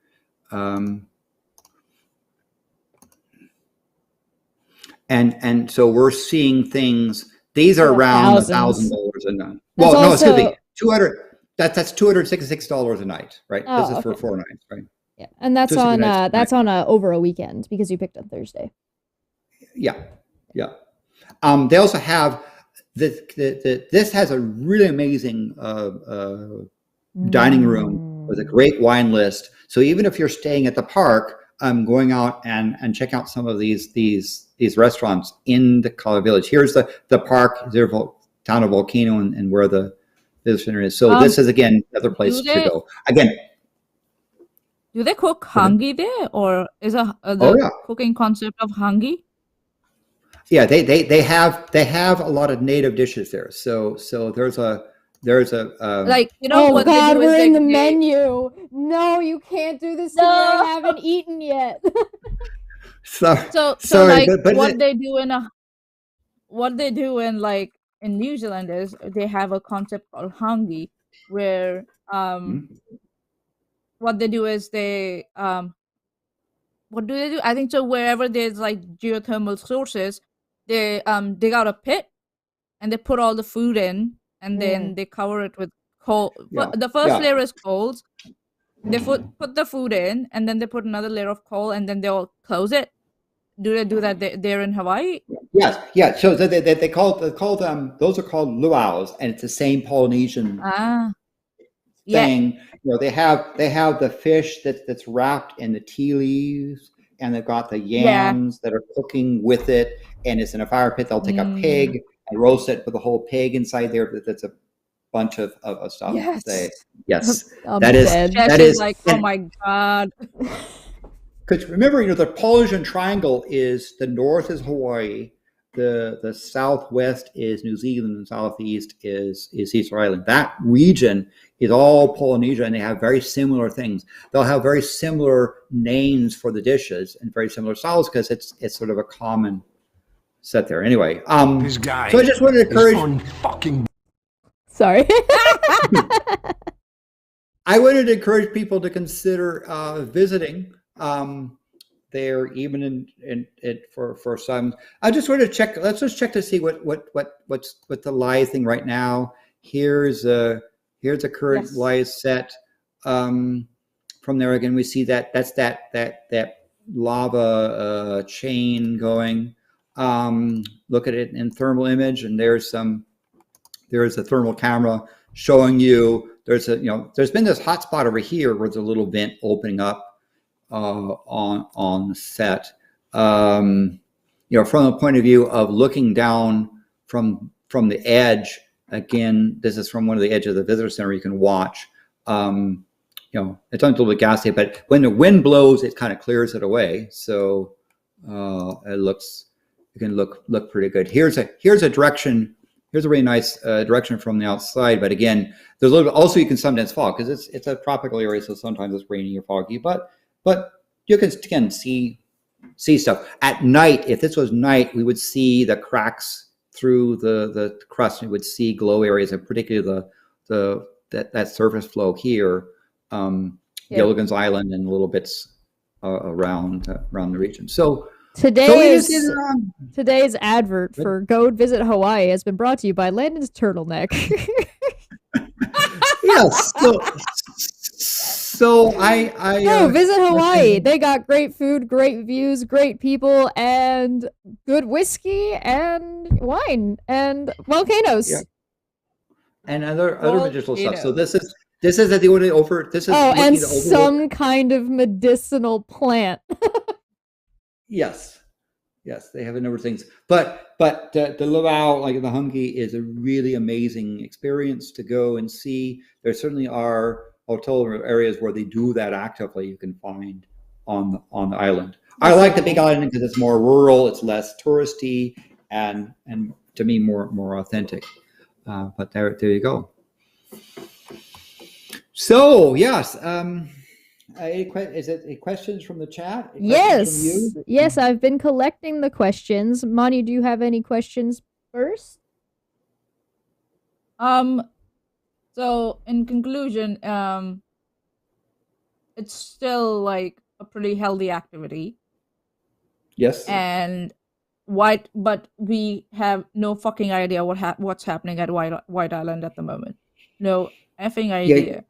And so we're seeing things. These are around $1,000 a night. Well, no, excuse me, 200. That's $266 a night, right? Oh, this is for 4 nights, right? Yeah, and that's on over a weekend because you picked up Thursday. Yeah. They also have this has a really amazing dining room with a great wine list. So even if you're staying at the park, going out and check out some of these restaurants in the Colorado Village. Here's the park, their town of Volcano, and where the visitor center is. So this is again another place to go. Again, do they cook hangi there, or is the cooking concept of hangi? Yeah, they have a lot of native dishes there. So there's a like what God, we're in the menu. No, you can't do this to me. I haven't eaten yet. So like what they do in like in New Zealand is they have a concept called hangi, where what they do is they what do they do? I think so wherever there's like geothermal sources, they dig out a pit and they put all the food in, and then they cover it with coal. Yeah. The first layer is coals. They put the food in, and then they put another layer of coal, and then they'll close it. Do they do that there in Hawaii? Yes, yeah. So they call them, those are called luau's, and it's the same Polynesian thing. They have the fish that's wrapped in the tea leaves, and they've got the yams that are cooking with it, and it's in a fire pit. They'll take a pig and roast it with a whole pig inside there. That's a bunch of stuff. Yes, that is like, oh my God. Because remember, the Polynesian Triangle is, the north is Hawaii, the southwest is New Zealand, and southeast is Easter Island. That region is all Polynesia, and they have very similar things. They'll have very similar names for the dishes and very similar styles because it's sort of a common set there. Anyway, this guy so I just wanted to encourage. Sorry. I wanted to encourage people to consider visiting there, even in for some. I just wanted to check. Let's just check to see what's the live thing right now. Here's a current live set. From there again, we see that's that lava chain going. Look at it in thermal image, and there's a thermal camera showing you. There's been this hot spot over here where there's a little vent opening up on the set. From the point of view of looking down from the edge. Again, this is from one of the edges of the visitor center. You can watch. It's a little bit gassy, but when the wind blows, it kind of clears it away. So it can look pretty good. Here's a direction. Here's a really nice direction from the outside. But again, there's a little bit. Also, you can sometimes fog because it's a tropical area, so sometimes it's rainy or foggy. But you can again see stuff at night. If this was night, we would see the cracks through the crust. We would see glow areas, and particularly that surface flow here, Gilligan's Island, and little bits around the region. So. Today's advert for Go Visit Hawaii has been brought to you by Landon's turtleneck. Yes. So I visit Hawaii. They got great food, great views, great people, and good whiskey and wine and volcanoes. Yeah. And other medicinal stuff. So this is the only over. This is and some kind of medicinal plant. Yes, they have a number of things, but the luau, like the Hungi, is a really amazing experience to go and see. There certainly are hotel areas where they do that actively. You can find on the island. I like the Big Island because it's more rural, it's less touristy, and to me more authentic. But there you go. So yes. Is it questions from the chat? Yes, I've been collecting the questions. Maanyaa, do you have any questions first? So in conclusion, it's still like a pretty healthy activity. Yes. And but we have no fucking idea what's happening at White Island at the moment. No effing idea.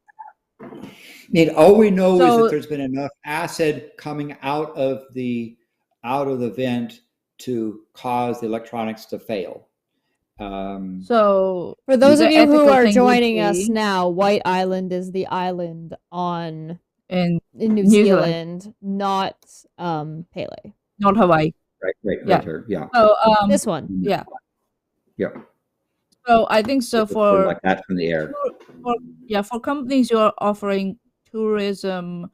All we know is that there's been enough acid coming out of the vent to cause the electronics to fail. So for those of you who are joining us now, White Island is the island in New Zealand, not Pele, not Hawaii. Right here. Yeah. So this one. Yeah. Yeah. So I think so for like that from the air. For companies who are offering tourism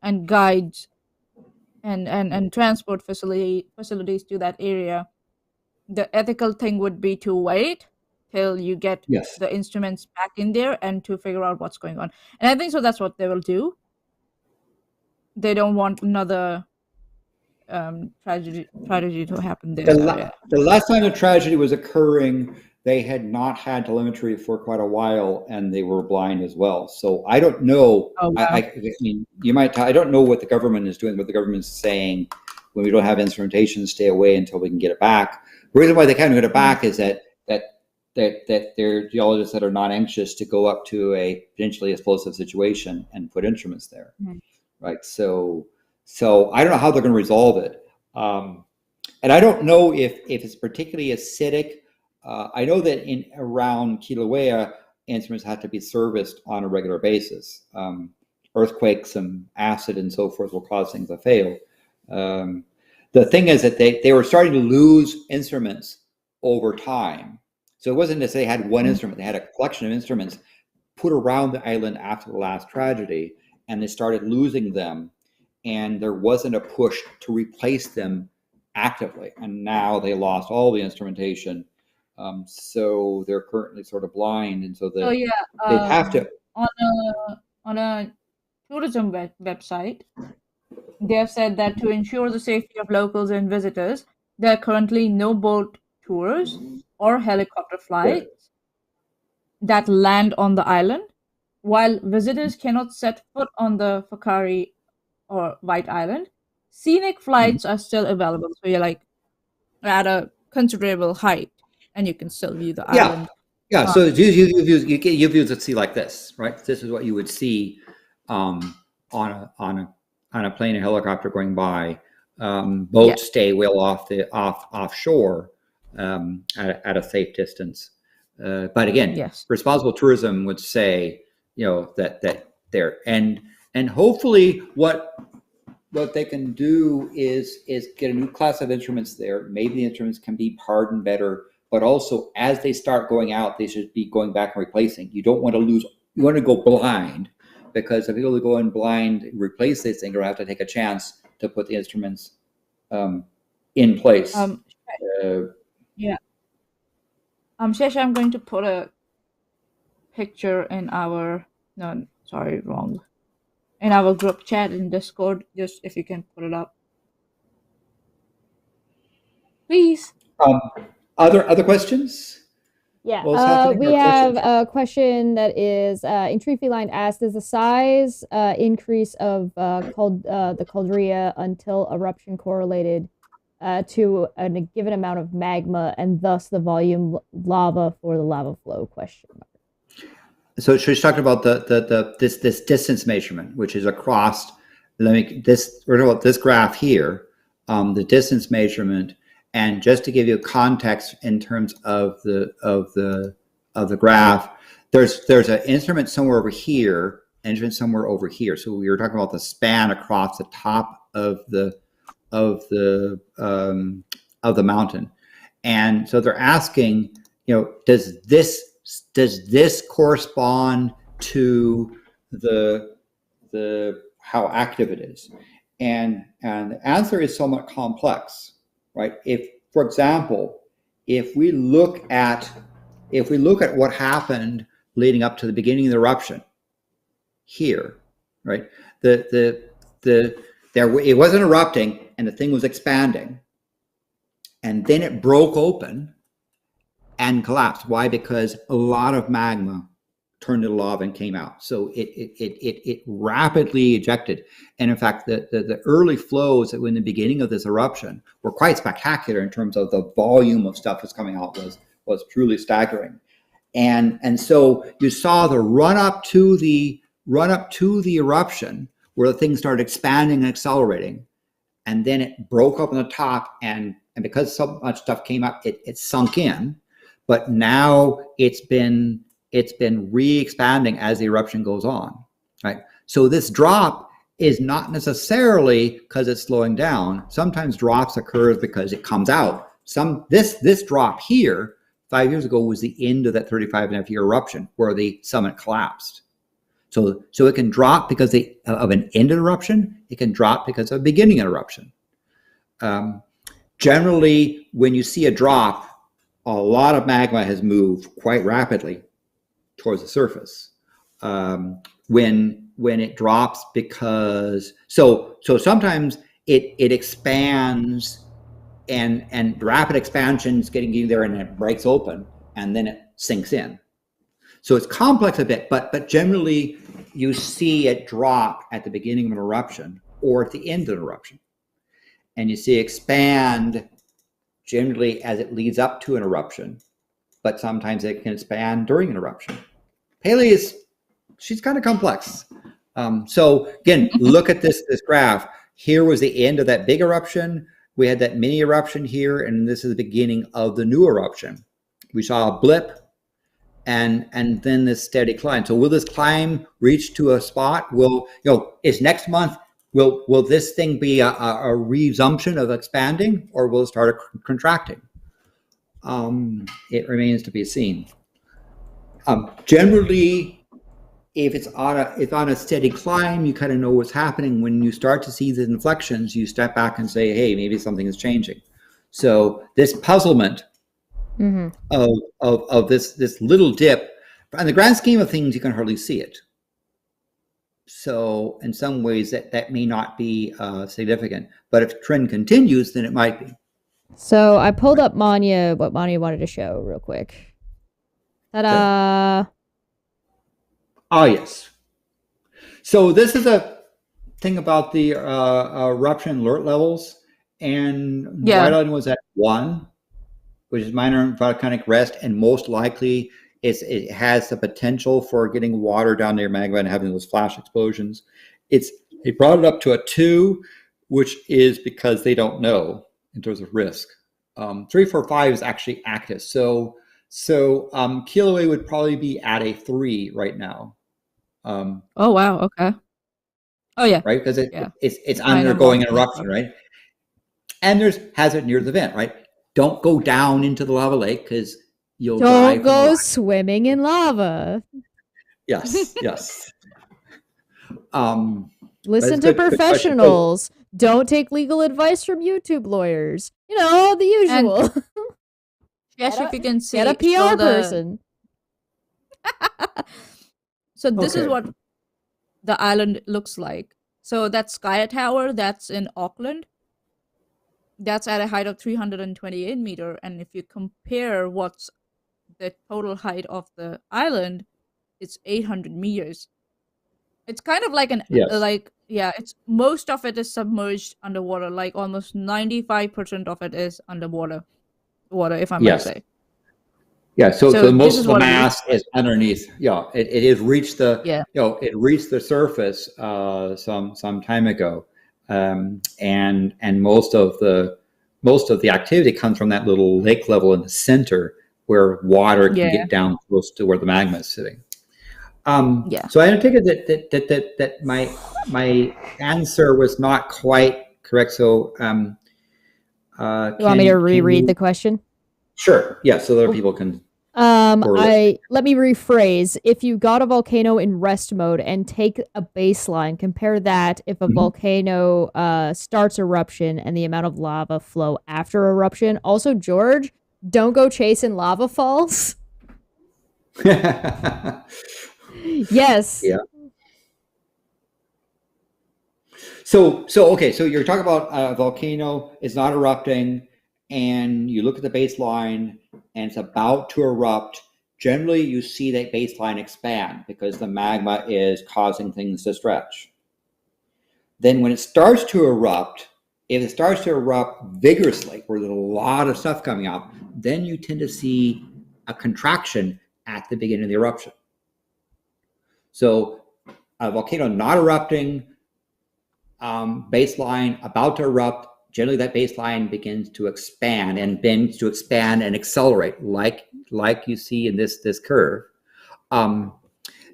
and guides and transport facilities to that area, the ethical thing would be to wait till you get the instruments back in there and to figure out what's going on. And I think so that's what they will do. They don't want another tragedy to happen there. The last time a tragedy was occurring, they had not had telemetry for quite a while, and they were blind as well. So I don't know. Oh, wow. I mean, you might. I don't know what the government is doing. What the government is saying when we don't have instrumentation, stay away until we can get it back. reason why they can't get it back is that there are geologists that are not anxious to go up to a potentially explosive situation and put instruments there, right? So I don't know how they're going to resolve it, and I don't know if it's particularly acidic. I know that in around Kilauea, instruments have to be serviced on a regular basis. Earthquakes and acid and so forth will cause things to fail. The thing is that they were starting to lose instruments over time. So it wasn't that they had one instrument, they had a collection of instruments put around the island after the last tragedy, and they started losing them, and there wasn't a push to replace them actively. And now they lost all the instrumentation. So they're currently sort of blind, and so they have to. On a tourism website, they have said that to ensure the safety of locals and visitors, there are currently no boat tours or helicopter flights that land on the island, while visitors cannot set foot on the Fakari or White Island. Scenic flights are still available, so you're like at a considerable height, and you can still view the island. Yeah. So you views at sea like this, right? This is what you would see on a plane or helicopter going by. Boats stay well offshore at a safe distance. But again, responsible tourism would say, that there and hopefully what they can do is get a new class of instruments there. Maybe the instruments can be hardened better, but also as they start going out, they should be going back and replacing. You don't want to lose. You want to go blind, because if you go in blind, replace this thing, or have to take a chance to put the instruments in place. Shesh, I'm going to put a picture in our in our group chat in Discord, just if you can put it up, please. Other questions? Yeah, we have a question that is in Tree Feline asked, is the size increase of the caldera until eruption correlated to a given amount of magma, and thus the volume lava for the lava flow ? So she's talking about this distance measurement, which is across. We're talking about this graph here, the distance measurement. And just to give you context in terms of the graph, there's an instrument somewhere over here, instrument somewhere over here. So we were talking about the span across the top of the mountain, and so they're asking, does this correspond to the how active it is? And the answer is somewhat complex. Right. For example, if we look at what happened leading up to the beginning of the eruption here, right? It wasn't erupting, and the thing was expanding, and then it broke open and collapsed. Why? Because a lot of magma turned into lava and came out. So it rapidly ejected. And in fact, the early flows that were in the beginning of this eruption were quite spectacular in terms of the volume of stuff that's coming out was truly staggering. And so you saw the run up to the eruption where the thing started expanding and accelerating, and then it broke up on the top, and because so much stuff came up, it sunk in. But now it's been re-expanding as the eruption goes on, right? So this drop is not necessarily because it's slowing down. Sometimes drops occur because it comes out. This drop here 5 years ago was the end of that 35.5-year eruption where the summit collapsed. So it can drop because of an end eruption. It can drop because of a beginning eruption. Generally, when you see a drop, a lot of magma has moved quite rapidly towards the surface. When it drops, because so sometimes it expands and rapid expansion is getting you there, and it breaks open and then it sinks in. So it's complex a bit, but generally you see it drop at the beginning of an eruption or at the end of an eruption, and you see expand generally as it leads up to an eruption, but sometimes it can expand during an eruption. Pele she's kind of complex. So again, look at this graph. Here was the end of that big eruption. We had that mini eruption here, and this is the beginning of the new eruption. We saw a blip, and then this steady climb. So will this climb reach to a spot? Will, is next month, will this thing be a resumption of expanding, or will it start contracting? It remains to be seen. Generally, if it's on a steady climb, you kind of know what's happening. When you start to see the inflections, you step back and say, hey, maybe something is changing. So this puzzlement of this little dip, in the grand scheme of things, you can hardly see it. So in some ways that may not be significant, but if the trend continues, then it might be. So I pulled up Maanyaa, what Maanyaa wanted to show real quick. Ta-da! Oh, yes. So this is a thing about the eruption alert levels, and White Island was at 1, which is minor volcanic rest, and most likely it has the potential for getting water down near magma and having those flash explosions. They brought it up to a 2, which is because they don't know in terms of risk. 3, 4, 5 is actually active. So Kilauea would probably be at a 3 right now. Oh wow, okay. Oh yeah, right, because it's undergoing an eruption, right? And there's hazard near the vent, right? Don't go down into the lava lake because you'll die. Don't go swimming in lava. Yes, yes. Listen to professionals. Don't take legal advice from YouTube lawyers. The usual. Yes, if you can see, get a PR person. So this is what the island looks like. So that's Sky Tower, that's in Auckland. That's at a height of 328 meters. And if you compare what's the total height of the island, it's 800 meters. It's kind of like it's most of it is submerged underwater, like almost 95% of it is underwater, if I might say. Yeah, so most of the mass is underneath. Yeah, it has reached the it reached the surface some time ago, and most of the activity comes from that little lake level in the center where water can get down close to where the magma is sitting. So I take it that my answer was not quite correct. So you want me to reread the question? Sure. Yeah. So other people can. Let me rephrase. If you got a volcano in rest mode and take a baseline, compare that if a volcano starts eruption and the amount of lava flow after eruption. Also, George, don't go chasing lava falls. Yes. Yeah. So you're talking about a volcano is not erupting, and you look at the baseline and it's about to erupt. Generally, you see that baseline expand because the magma is causing things to stretch. Then when it starts to erupt, if it starts to erupt vigorously, where there's a lot of stuff coming out, then you tend to see a contraction at the beginning of the eruption. So a volcano not erupting, baseline about to erupt, generally that baseline begins to expand and accelerate, like you see in this curve.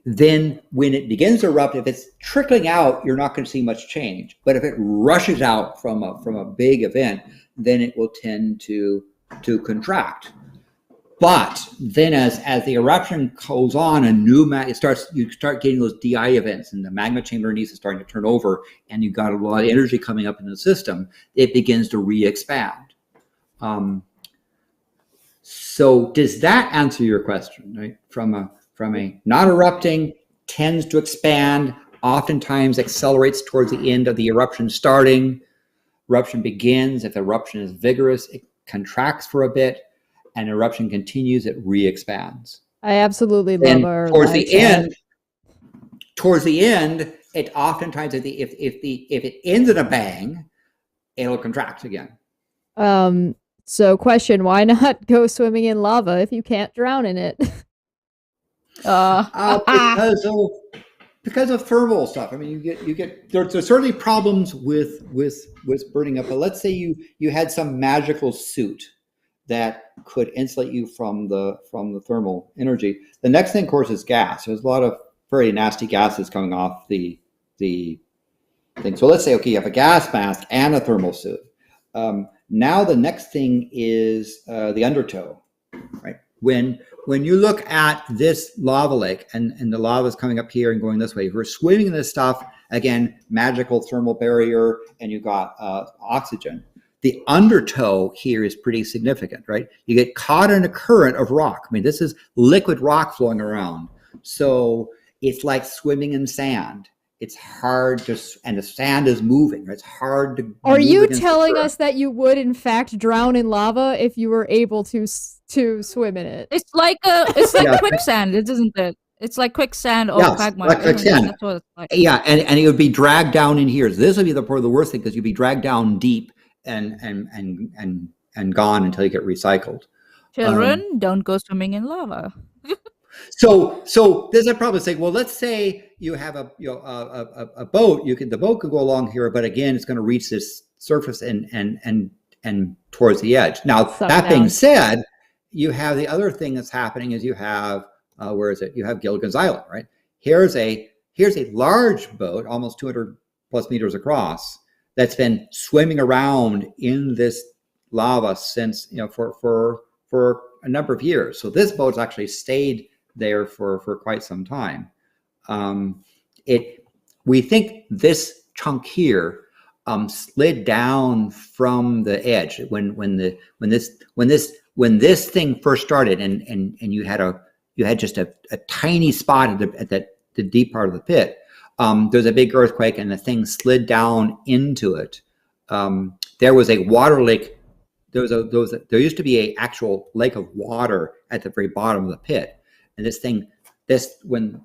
Then when it begins to erupt, if it's trickling out, you're not going to see much change. But if it rushes out from a big event, then it will tend to contract. But then as the eruption goes on, you start getting those DI events, and the magma chamber underneath is starting to turn over, and you've got a lot of energy coming up in the system. It begins to re-expand. So does that answer your question? Right? From a not erupting, tends to expand, oftentimes accelerates towards the end of the eruption starting. Eruption begins. If the eruption is vigorous, it contracts for a bit. And eruption continues, it re-expands. I absolutely love our towards the end. Towards the end, it oftentimes if it ends in a bang, it'll contract again. So question, why not go swimming in lava if you can't drown in it? Because of thermal stuff. I mean, you get there's certainly problems with burning up. But let's say you had some magical suit that could insulate you from the thermal energy. The next thing, of course, is gas. There's a lot of very nasty gases coming off the thing. So let's say, okay, you have a gas mask and a thermal suit. Now the next thing is the undertow, right? When you look at this lava lake and the lava is coming up here and going this way, if we're swimming in this stuff, again, magical thermal barrier, and you've got oxygen. The undertow here is pretty significant, right? You get caught in a current of rock. I mean, this is liquid rock flowing around. So it's like swimming in sand. It's hard to, and the sand is moving. It's hard to. Are you telling us that you would, in fact, drown in lava if you were able to swim in it? It's like quicksand, isn't it? It's like quicksand or magma. Like quicksand. That's what it's like. Yeah, and it would be dragged down in here. This would be probably the worst thing because you'd be dragged down deep and gone until you get recycled. Children, don't go swimming in lava. So there's a problem. Say, well, let's say you have a boat. The boat could go along here, but again, it's going to reach this surface and towards the edge. Now, that being said, you have the other thing that's happening is you have where is it? You have Gilligan's Island, right? Here's a large boat, almost 200 plus meters across, that's been swimming around in this lava since for a number of years. So this boat's actually stayed there for quite some time. We think this chunk here slid down from the edge when this thing first started, and you had just a tiny spot at the deep part of the pit. There's a big earthquake, and the thing slid down into it. There was a water lake. There used to be an actual lake of water at the very bottom of the pit, and when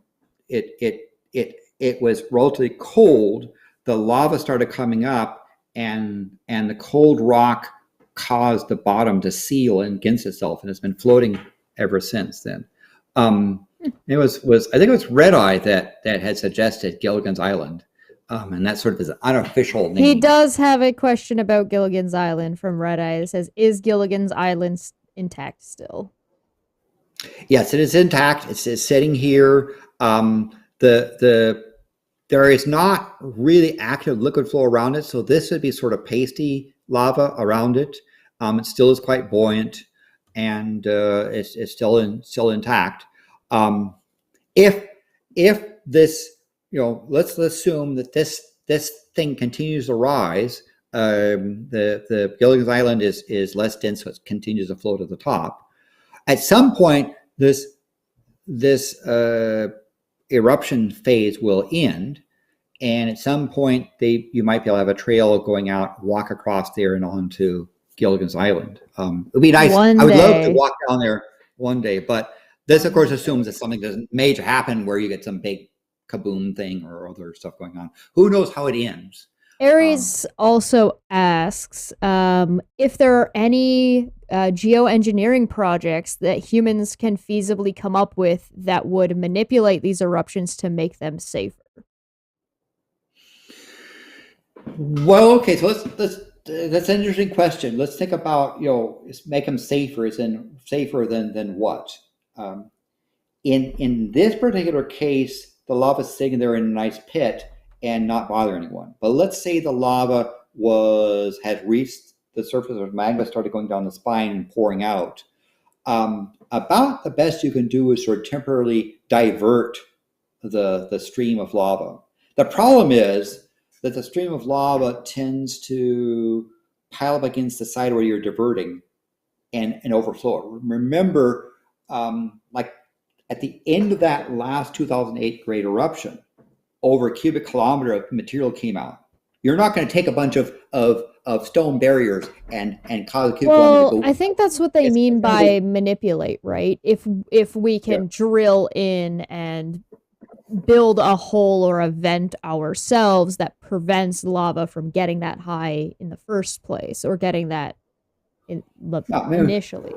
it was relatively cold, the lava started coming up, and the cold rock caused the bottom to seal against itself, and it's been floating ever since then. It was I think it was Red Eye that had suggested Gilligan's Island, and that sort of is an unofficial name. He does have a question about Gilligan's Island from Red Eye. It says, "Is Gilligan's Island intact still?" Yes, it is intact. It's sitting here. There is not really active liquid flow around it, so this would be sort of pasty lava around it. It still is quite buoyant, and it's still intact. If this, let's assume that this thing continues to rise, the Gilligan's Island is less dense, so it continues to float at the top. At some point, this eruption phase will end, and at some point you might be able to have a trail going out, walk across there and onto Gilligan's Island. It would be nice. I would love to walk down there one day, but this, of course, assumes that something doesn't major happen where you get some big kaboom thing or other stuff going on. Who knows how it ends? Aries also asks if there are any geoengineering projects that humans can feasibly come up with that would manipulate these eruptions to make them safer. Well, okay, so that's an interesting question. Let's think about make them safer. Is in safer than what? In this particular case, the lava is sitting there in a nice pit and not bother anyone. But let's say the lava had reached the surface of magma, started going down the spine and pouring out. About the best you can do is sort of temporarily divert the stream of lava. The problem is that the stream of lava tends to pile up against the side where you're diverting and overflow. Remember, like at the end of that last 2008 great eruption, over a cubic kilometer of material came out. You're not going to take a bunch of stone barriers and cause a cubic kilometer to go. I think that's what they mean by manipulate, right? If we can drill in and build a hole or a vent ourselves that prevents lava from getting that high in the first place, or getting that initially.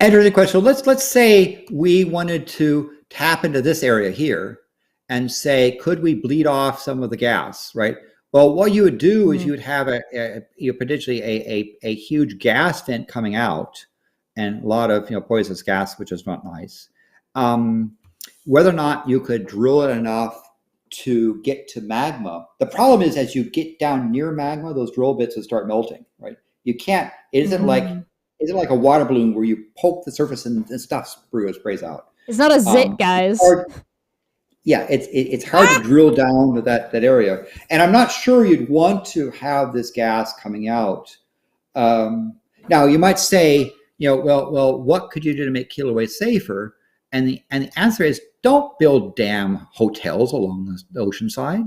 Interesting question. Let's say we wanted to tap into this area here and say, could we bleed off some of the gas, right? Well, what you would do is you would have potentially a huge gas vent coming out and a lot of poisonous gas, which is not nice. Whether or not you could drill it enough to get to magma. The problem is as you get down near magma, those drill bits will start melting, right? You can't, it isn't like a water balloon where you poke the surface and stuff sprays out. It's not a zit, guys. It's hard to drill down to that area. And I'm not sure you'd want to have this gas coming out. Now you might say, well, what could you do to make Kilauea safer? And the answer is, don't build damn hotels along the ocean side.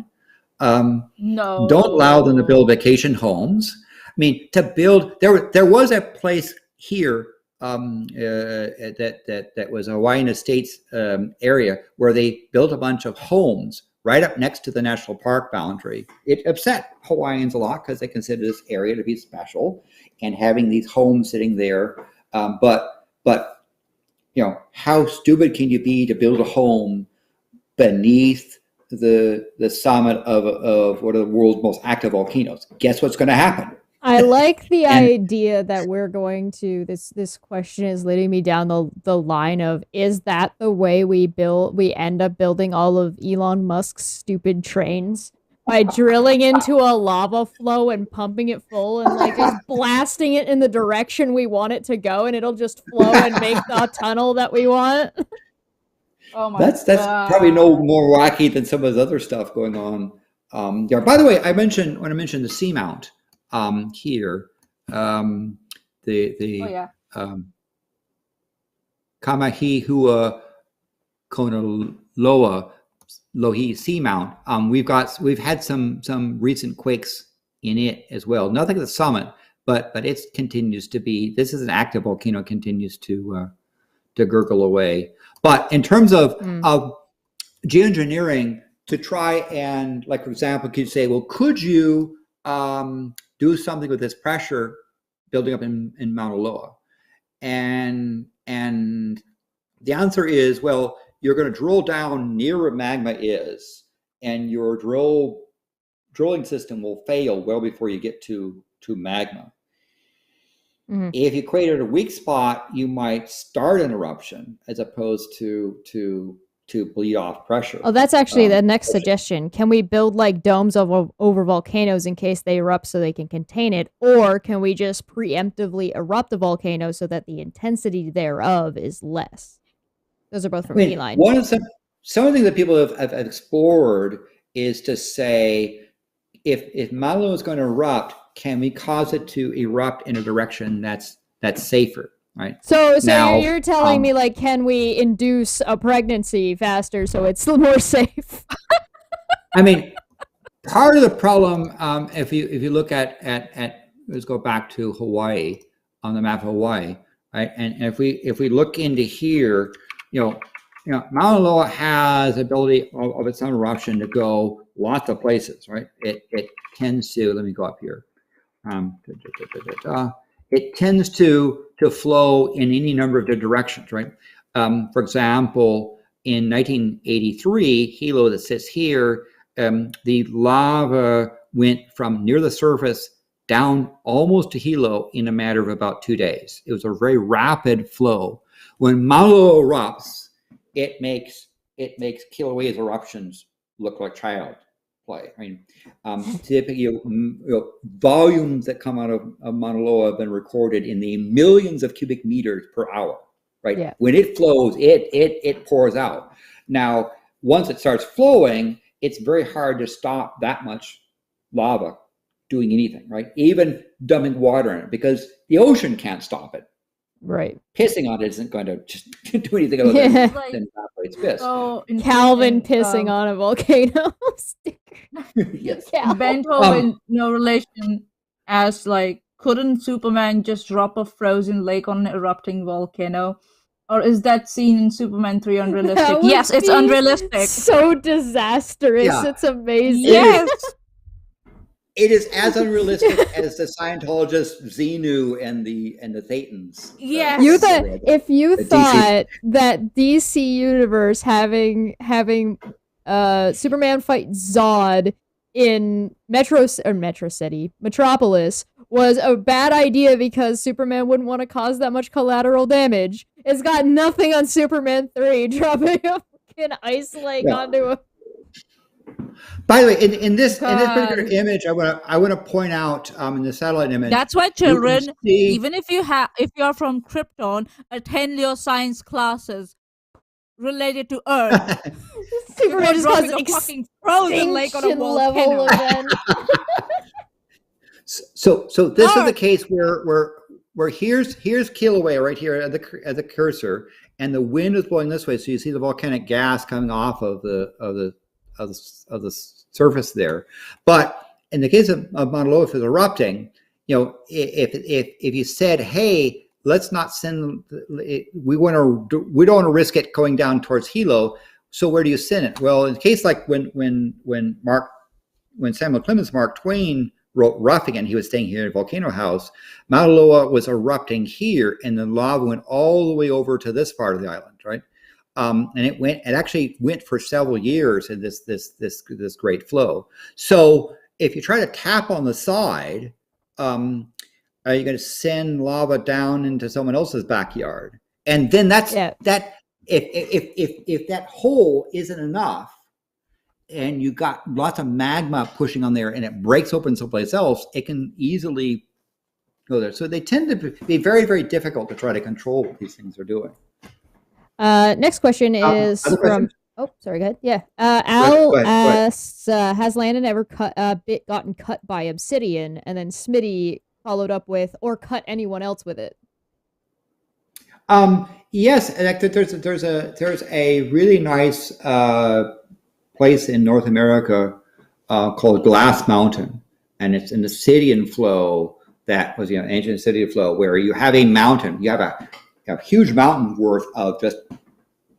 No. Don't allow them to build vacation homes. I mean, to build, there was a place here that was a Hawaiian Estates area where they built a bunch of homes right up next to the national park boundary. It upset Hawaiians a lot because they considered this area to be special and having these homes sitting there. But how stupid can you be to build a home beneath the summit of one of the world's most active volcanoes? Guess what's going to happen? I like the idea that we're going to, this question is leading me down the line of, is that the way we end up building all of Elon Musk's stupid trains? By drilling into a lava flow and pumping it full and just blasting it in the direction we want it to go, and it'll just flow and make the tunnel that we want. Oh my that's probably no more wacky than some of the other stuff going on. By the way, when I mentioned the seamount here, Kamahihua Konaloa Lohi seamount. We've had some recent quakes in it as well. Nothing at the summit, but it continues to be. This is an active volcano, continues to gurgle away. But in terms of geoengineering, to try and, for example, could you say, well, could you do something with this pressure building up in Mauna Loa? And the answer is, well, you're going to drill down near where magma is, and your drilling system will fail well before you get to magma. Mm-hmm. If you created a weak spot, you might start an eruption as opposed to bleed off pressure. Oh, that's actually the next suggestion. Can we build domes over volcanoes in case they erupt so they can contain it? Or can we just preemptively erupt a volcano so that the intensity thereof is less? Those are both from Feline. Some of the things that people have explored is to say, if Mauna Loa is going to erupt, can we cause it to erupt in a direction that's safer? Right. So now, you're telling me, can we induce a pregnancy faster so it's more safe? I mean, part of the problem, if you look at let's go back to Hawaii, on the map of Hawaii, right? And if we look into here, Mauna Loa has ability of its own eruption to go lots of places, right? It tends to, let me go up here. It tends to flow in any number of directions, right? For example, in 1983, Hilo that sits here, the lava went from near the surface down almost to Hilo in a matter of about 2 days. It was a very rapid flow. When Mauna Loa erupts, it makes Kilauea's eruptions look like child play. I mean, typically, volumes that come out of Mauna Loa have been recorded in the millions of cubic meters per hour. Right? Yeah. When it flows, it pours out. Now, once it starts flowing, it's very hard to stop that much lava doing anything. Right? Even dumping water in it, because the ocean can't stop it. Right. Pissing on it isn't going to just do anything other than evaporate its piss. So Calvin pissing on a volcano. Yes. Benthoven, no relation as couldn't Superman just drop a frozen lake on an erupting volcano? Or is that scene in Superman 3 unrealistic? Yes, it's unrealistic. So disastrous. Yeah. It's amazing. Yes. It is as unrealistic as the Scientologist Xenu and the Thetans. Yes. You thought if you thought that DC Universe having Superman fight Zod in Metro City, Metropolis, was a bad idea because Superman wouldn't want to cause that much collateral damage. It's got nothing on Superman 3 dropping a fucking ice lake onto a... By the way, in this particular image, I want to point out in the satellite image. That's why children, even if you're from Krypton, attend your science classes related to Earth. Superman just has a fucking frozen lake on a volcano. Level again. So this is the case where here's Kilauea right here at the cursor, and the wind is blowing this way, so you see the volcanic gas coming off of the surface there. But in the case of Mauna Loa, if it's erupting, if you said, hey, let's not send, we don't want to risk it going down towards Hilo, so where do you send it? Well, in a case like when Samuel Clemens Mark Twain wrote Roughing It, he was staying here at Volcano House, Mauna Loa was erupting here, and the lava went all the way over to this part of the island, right? And it actually went for several years in this great flow. So if you try to tap on the side, are you going to send lava down into someone else's backyard? And then that if that hole isn't enough, and you got lots of magma pushing on there, and it breaks open someplace else, it can easily go there. So they tend to be very, very difficult to try to control what these things are doing. Next question is from. Oh, sorry. Go ahead. Yeah. Al asks, "Has Landon ever gotten cut by obsidian?" And then Smitty followed up with, "Or cut anyone else with it?" Yes, there's a really nice place in North America called Glass Mountain, and it's in the Scythian flow that was ancient Scythian flow, where you have a mountain, you have a huge mountain worth of just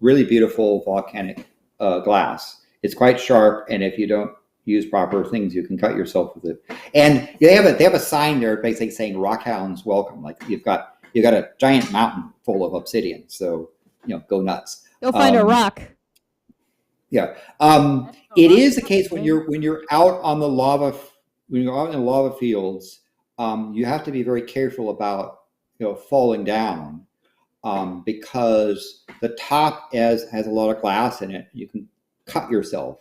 really beautiful volcanic glass. It's quite sharp, and if you don't use proper things, you can cut yourself with it. And they have a sign there basically saying "Rockhounds welcome." Like you've got a giant mountain full of obsidian, so go nuts. You'll find a rock. Yeah, it is the case when you're out on the lava, when you're out in the lava fields, you have to be very careful about falling down. Because the top has a lot of glass in it, you can cut yourself.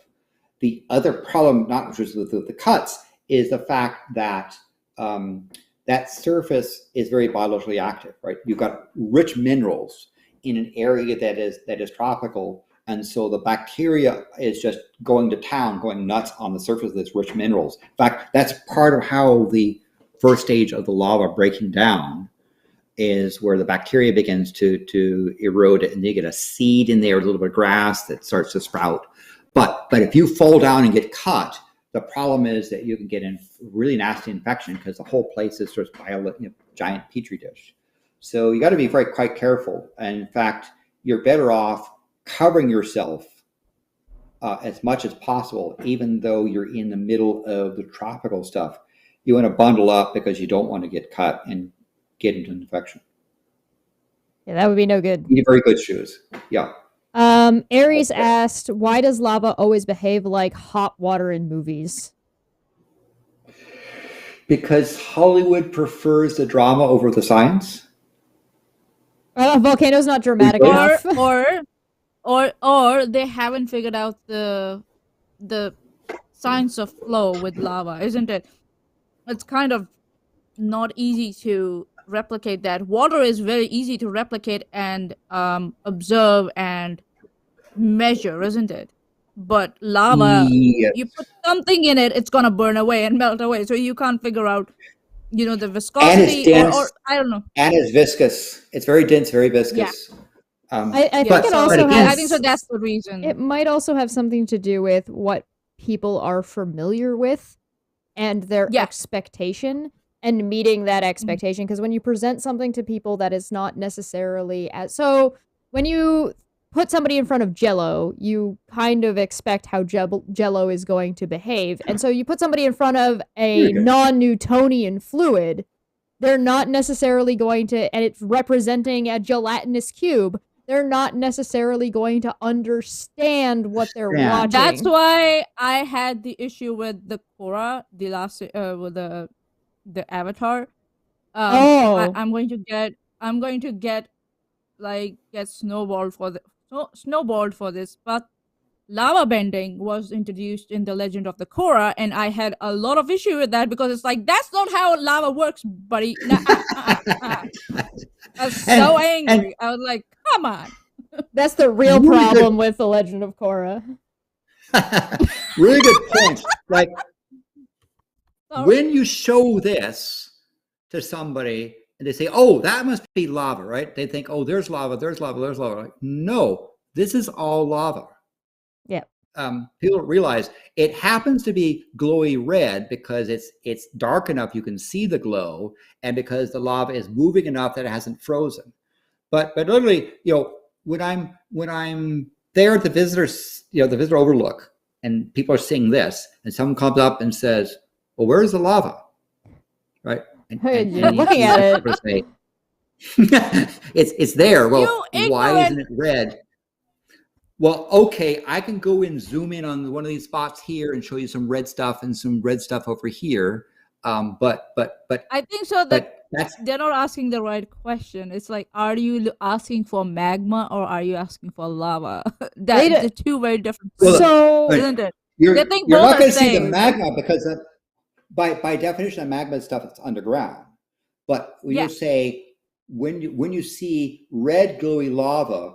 The other problem, not just with the cuts, is the fact that that surface is very biologically active, right? You've got rich minerals in an area that is tropical, and so the bacteria is just going to town, going nuts on the surface of this rich minerals. In fact, that's part of how the first stage of the lava breaking down is where the bacteria begins to erode it, and you get a seed in there, a little bit of grass that starts to sprout. But if you fall down and get cut, the problem is that you can get in really nasty infection because the whole place is sort of giant petri dish. So you got to be quite careful. And in fact, you're better off covering yourself as much as possible, even though you're in the middle of the tropical stuff. You want to bundle up because you don't want to get cut and get into an infection. Yeah, that would be no good. You need very good shoes. Yeah. Aries asked, "Why does lava always behave like hot water in movies?" Because Hollywood prefers the drama over the science. Volcano's not dramatic enough. Or they haven't figured out the science of flow with lava, isn't it? It's kind of not easy to replicate that. Water is very easy to replicate and observe and measure, isn't it? But lava, yes. You put something in it, it's gonna burn away and melt away. So you can't figure out, the viscosity, and it's dense, or I don't know. And it's viscous. It's very dense, very viscous. Yeah. I think it also has. I think so. That's the reason. It might also have something to do with what people are familiar with and their expectation. And meeting that expectation, because when you present something to people that is not necessarily as... So when you put somebody in front of Jello, you kind of expect how Jello is going to behave. And so you put somebody in front of a non-Newtonian fluid, they're not necessarily going to, and it's representing a gelatinous cube, they're not necessarily going to understand what they're watching. That's why I had the issue with the Korra, the last with the Avatar. I'm going to get snowballed for this, but lava bending was introduced in the Legend of the Korra, and I had a lot of issue with that because it's like, that's not how lava works, buddy. I was so angry. I was like, come on. That's the real problem with the Legend of Korra. Really good point. Like, when you show this to somebody and they say, oh, that must be lava, right? They think, oh, there's lava, there's lava, there's lava. Like, no, this is all lava. Yeah. People don't realize it happens to be glowy red because it's dark enough you can see the glow, and because the lava is moving enough that it hasn't frozen. But literally, when I'm there at the visitor overlook, and people are seeing this, and someone comes up and says, well, where's the lava? Right? And looking at it. Say, it's there. Well, why isn't it red? Well, okay, I can go and zoom in on one of these spots here and show you some red stuff and some red stuff over here. But I think so that they're not asking the right question. It's like, are you asking for magma or are you asking for lava? That's the two very different things. So, isn't it? You're not going to see the magma because by definition, the magma stuff is underground. But when you say when you see red glowy lava,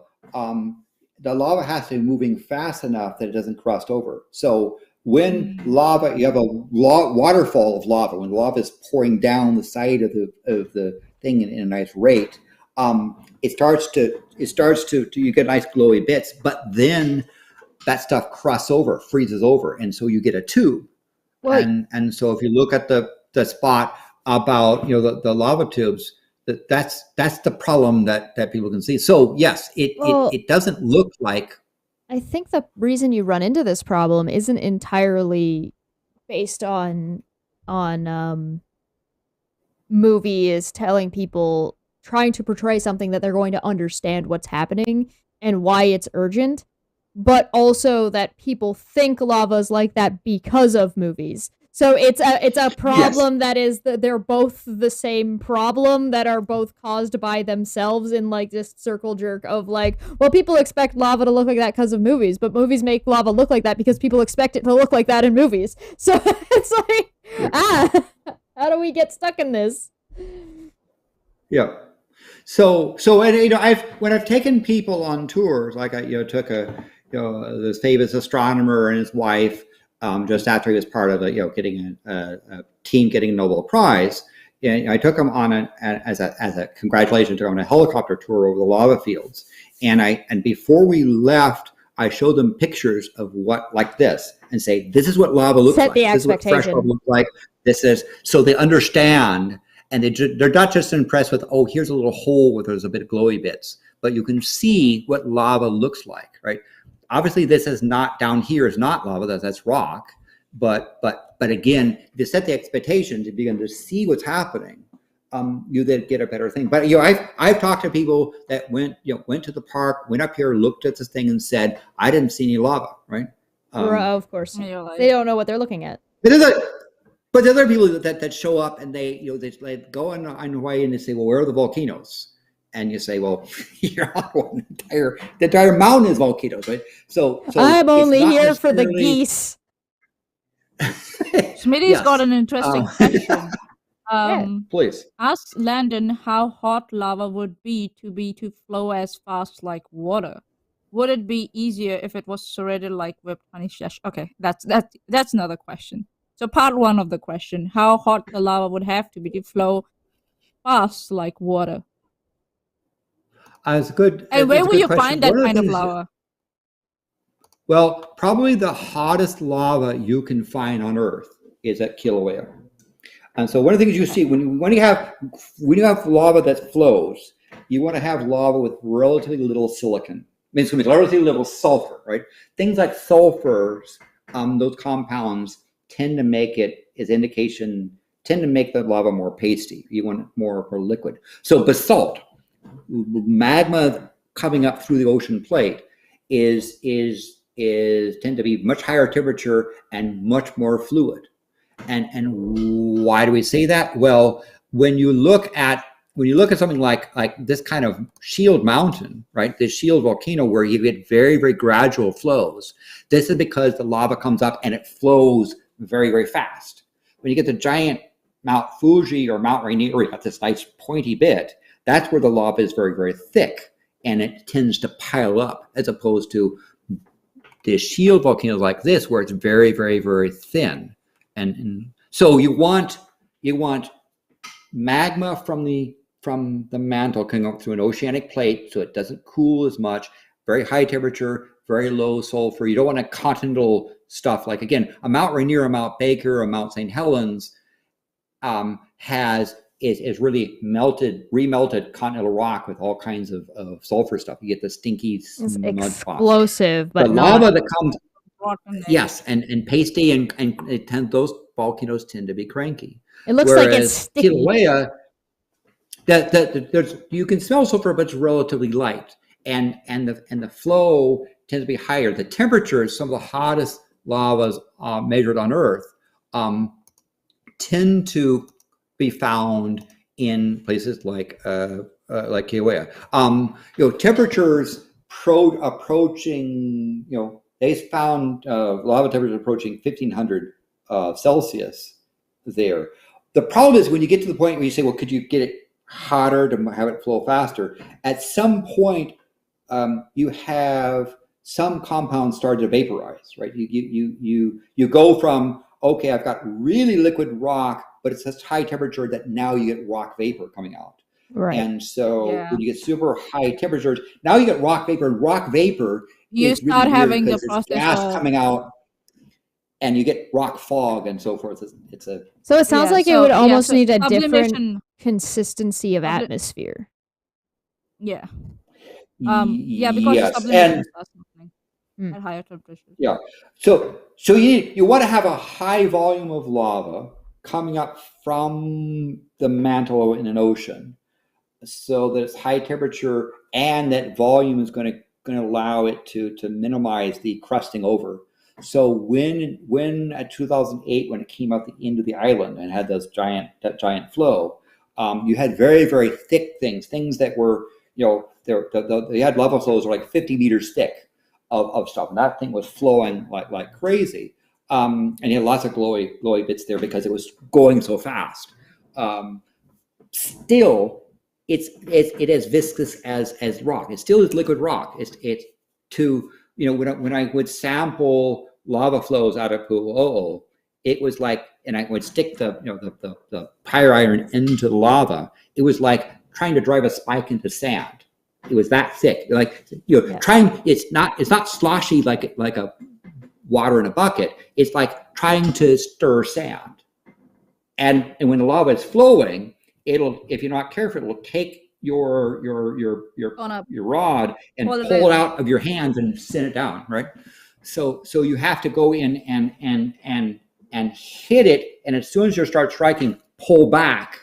the lava has to be moving fast enough that it doesn't crust over. So when lava, you have a waterfall of lava, when lava is pouring down the side of the thing in a nice rate, it starts to you get nice glowy bits, but then that stuff crusts over, freezes over, and so you get a tube. Well, and so if you look at the spot about the lava tubes, that's the problem that people can see. So yes, it doesn't look like. I think the reason you run into this problem isn't entirely based on movies telling people, trying to portray something that they're going to understand what's happening and why it's urgent, but also that people think lava's like that because of movies. So it's a problem that is they're both the same problem, that are both caused by themselves in like this circle jerk of like, well, people expect lava to look like that because of movies, but movies make lava look like that because people expect it to look like that in movies. So it's like, how do we get stuck in this? Yeah. So and when I've taken people on tours, like I took this famous astronomer and his wife. Just after he was part of getting a team getting a Nobel Prize, and I took him on as a congratulation to him on a helicopter tour over the lava fields. And before we left, I showed them pictures of what like this and say, this is what lava looks like. This is what fresh lava looks like. This is so they understand, and they're not just impressed with, oh, here's a little hole where there's a bit of glowy bits, but you can see what lava looks like, right? Obviously, this is not down here is not lava. That's rock. But again, if you set the expectation to begin to see what's happening, you then get a better thing. But I've talked to people that went to the park, went up here, looked at this thing, and said, I didn't see any lava. Right? Of course, they don't know what they're looking at. But there are people that show up and they go on Hawaii and they say, well, where are the volcanoes? And you say, well, you're on one the entire mountain is volcanoes, right? So I'm only here for the geese. Smitty's got an interesting question. Please. Ask Landon how hot lava would be to flow as fast like water. Would it be easier if it was surrounded like whipped honey? Okay, that's another question. So part one of the question: how hot the lava would have to be to flow fast like water? It's good. And where will you find that kind of lava? Well, probably the hottest lava you can find on Earth is at Kilauea. And so one of the things you see when you have lava that flows, you want to have lava with relatively little silicon. it's going to be relatively little sulfur, right? Things like sulfurs, those compounds tend to make it, as indication, tend to make the lava more pasty. You want it more liquid. So basalt, magma coming up through the ocean plate is tend to be much higher temperature and much more fluid. And why do we say that? Well, when you look at something like this kind of shield mountain, right? This shield volcano where you get very, very gradual flows. This is because the lava comes up and it flows very, very fast. When you get the giant Mount Fuji or Mount Rainier, you got this nice pointy bit, that's where the lava is very, very thick and it tends to pile up, as opposed to the shield volcanoes like this where it's very, very, very thin. And so you want magma from the mantle coming up through an oceanic plate, so it doesn't cool as much, very high temperature, very low sulfur. You don't want a continental stuff like, again, a Mount Rainier, a Mount Baker, a Mount St. Helens is really remelted continental rock with all kinds of sulfur stuff. You get the stinky mud explosive, but the lava that comes, yes, and pasty, and those volcanoes tend to be cranky. It looks like it's sticky. Kilauea, there's, you can smell sulfur, but it's relatively light, and the flow tends to be higher. The temperatures, some of the hottest lavas measured on Earth, tend to be found in places like Kilauea. Temperatures approaching, they found lava temperatures approaching 1500 Celsius there. The problem is when you get to the point where you say, well, could you get it hotter to have it flow faster? At some point, you have some compounds start to vaporize, right? You go from, okay, I've got really liquid rock, but it's such high temperature that now you get rock vapor coming out. Right. And so when you get super high temperatures, now you get rock vapor, and rock vapor you start really having the process gas coming out, and you get rock fog and so forth. So it sounds like it would almost need a different sublimation consistency of atmosphere. Yeah. Because yes. sublimation does something at higher temperatures. Yeah. So you want to have a high volume of lava coming up from the mantle in an ocean, so that it's high temperature and that volume is going to allow it to minimize the crusting over. So when at 2008, when it came out the end of the island and had that giant flow, you had very, very thick things that were, they had lava flows like 50 meters thick of stuff, and that thing was flowing like crazy. And you had lots of glowy bits there because it was going so fast. Still, it as viscous as rock. It still is liquid rock. When I would sample lava flows out of Pu'u'o'o, it was like, and I would stick the pyre iron into the lava. It was like trying to drive a spike into sand. It was that thick. It's not sloshy like a water in a bucket. It's like trying to stir sand. And when the lava is flowing, if you're not careful, it'll take your rod and pull it out of your hands and send it down, right? So you have to go in and hit it, and as soon as you start striking, pull back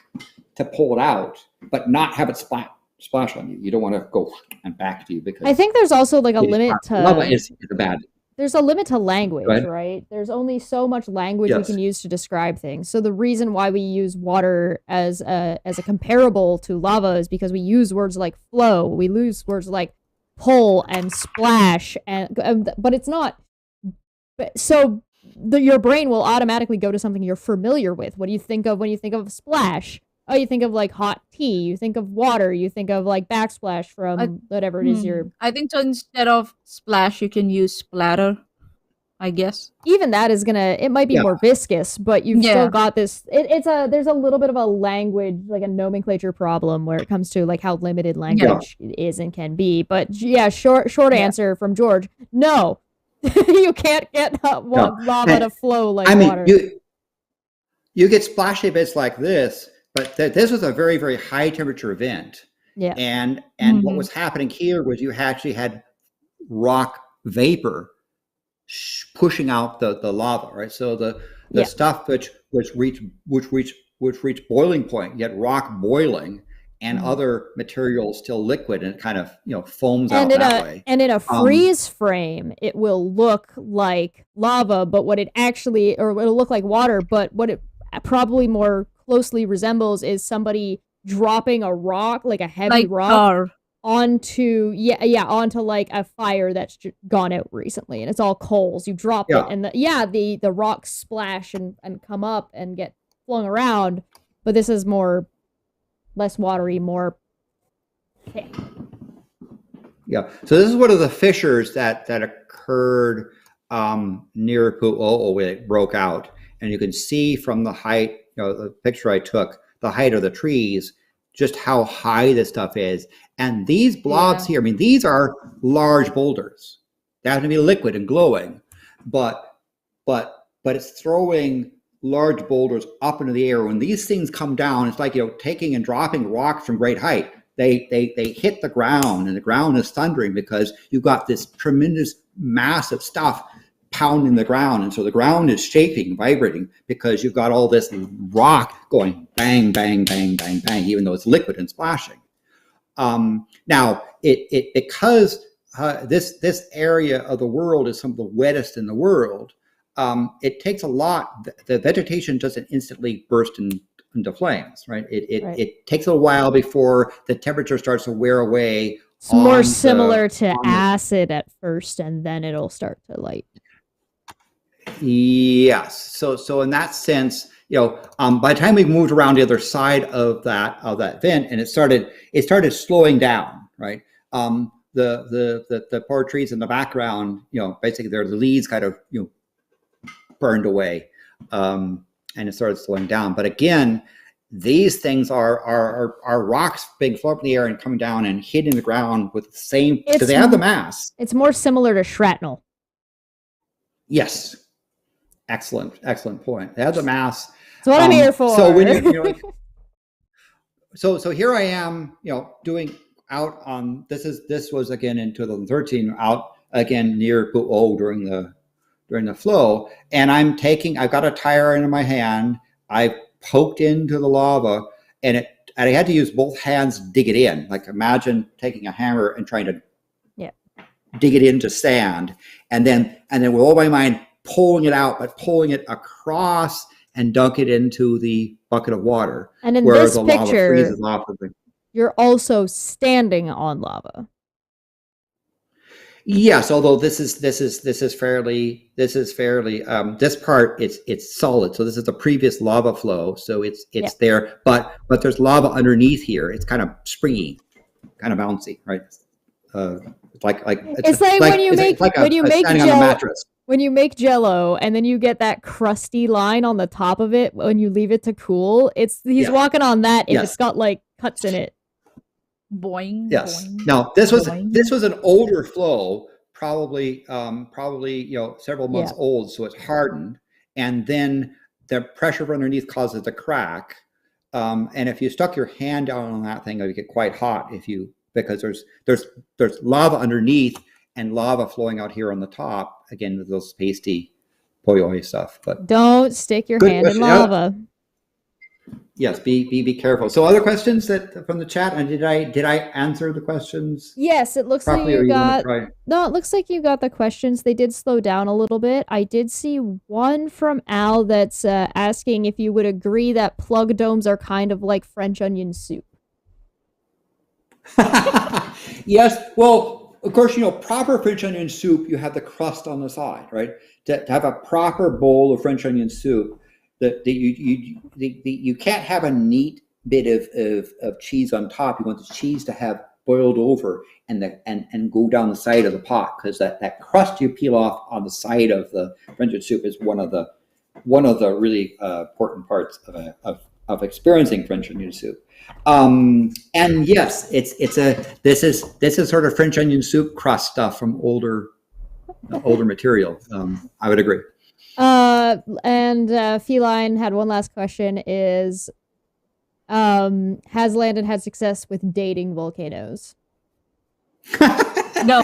to pull it out, but not have it splash on you. You don't want to go and back to you, because I think there's also like a limit to lava is bad. There's a limit to language, right? There's only so much language we can use to describe things. So the reason why we use water as a comparable to lava is because we use words like flow. We use words like pull and splash, but it's not. So your brain will automatically go to something you're familiar with. What do you think of when you think of splash? Oh, you think of like hot tea. You think of water. You think of like backsplash from whatever it is I think so instead of splash, you can use splatter, I guess. Even that is it might be more viscous, but you've still got this. There's a little bit of a language, like a nomenclature problem where it comes to like how limited language is and can be. But short answer from George: no, you can't get lava to flow like water. You get splashy bits like this. But this was a very, very high temperature event. Yeah. And what was happening here was you actually had rock vapor pushing out the lava, right? So the stuff which reach boiling point, yet rock boiling, and other materials still liquid, and it kind of foams out that way. And in a freeze frame, it will look like lava, but what it actually, or it'll look like water, but what it probably more closely resembles is somebody dropping a rock, like a heavy rock, onto onto like a fire that's gone out recently, and it's all coals. You drop it, and the rocks splash and come up and get flung around. But this is less watery, more thick. Yeah. So this is one of the fissures that occurred near Pu'o'o where it broke out, and you can see from the height, the picture I took, the height of the trees, just how high this stuff is. And these blobs here, I mean, these are large boulders. They have to be liquid and glowing, but it's throwing large boulders up into the air. When these things come down, it's like taking and dropping rocks from great height. They hit the ground, and the ground is thundering because you've got this tremendous massive stuff pounding the ground, and so the ground is shaking, vibrating, because you've got all this rock going bang, bang, bang, bang, bang, even though it's liquid and splashing. Now, because this area of the world is some of the wettest in the world, it takes a lot. The vegetation doesn't instantly burst into flames, right? It takes a while before the temperature starts to wear away. It's more similar to acid at first, and then it'll start to light. Yes. So in that sense, by the time we moved around the other side of that vent, and it started slowing down, right? The poor trees in the background, basically the leaves kind of burned away, and it started slowing down. But again, these things are rocks being floated up in the air and coming down and hitting the ground with the same, because they have the mass. It's more similar to shrapnel. Yes. Excellent point. They have the mass. That's what I'm here for. So when so here I am, doing out on this was again in 2013, out again near Pu'o during the flow, and I've got a tire in my hand. I poked into the lava, and I had to use both hands to dig it in. Like, imagine taking a hammer and trying to dig it into sand, and then with all my mind pulling it out, but pulling it across and dunk it into the bucket of water. And in this picture, you're also standing on lava. Yes, although this is fairly this part it's solid. So this is the previous lava flow, so it's there, but there's lava underneath here. It's kind of springy, kind of bouncy, right? It's like when you make Jello and then you get that crusty line on the top of it when you leave it to cool. He's walking on that, and it's got like cuts in it. Boing. Yes. Boing, now this was an older flow, probably several months old, so it's hardened, and then the pressure from underneath causes a crack. And if you stuck your hand down on that thing, it would get quite hot because there's lava underneath and lava flowing out here on the top, again with those pasty poyoi stuff. But don't stick your hand in lava. Yes, be careful. So other questions from the chat, and did I answer the questions? Yes, it looks like you got. No, it looks like you got the questions. They did slow down a little bit. I did see one from Al that's asking if you would agree that plug domes are kind of like French onion soup. Yes. Well, of course, proper French onion soup, you have the crust on the side, right? To have a proper bowl of French onion soup, you can't have a neat bit of cheese on top. You want the cheese to have boiled over and go down the side of the pot, because that crust you peel off on the side of the French onion soup is one of the really important parts of experiencing French onion soup. And yes, this is sort of French onion soup crust stuff from older material. I would agree. And Feline had one last question: has Landon had success with dating volcanoes? No, No,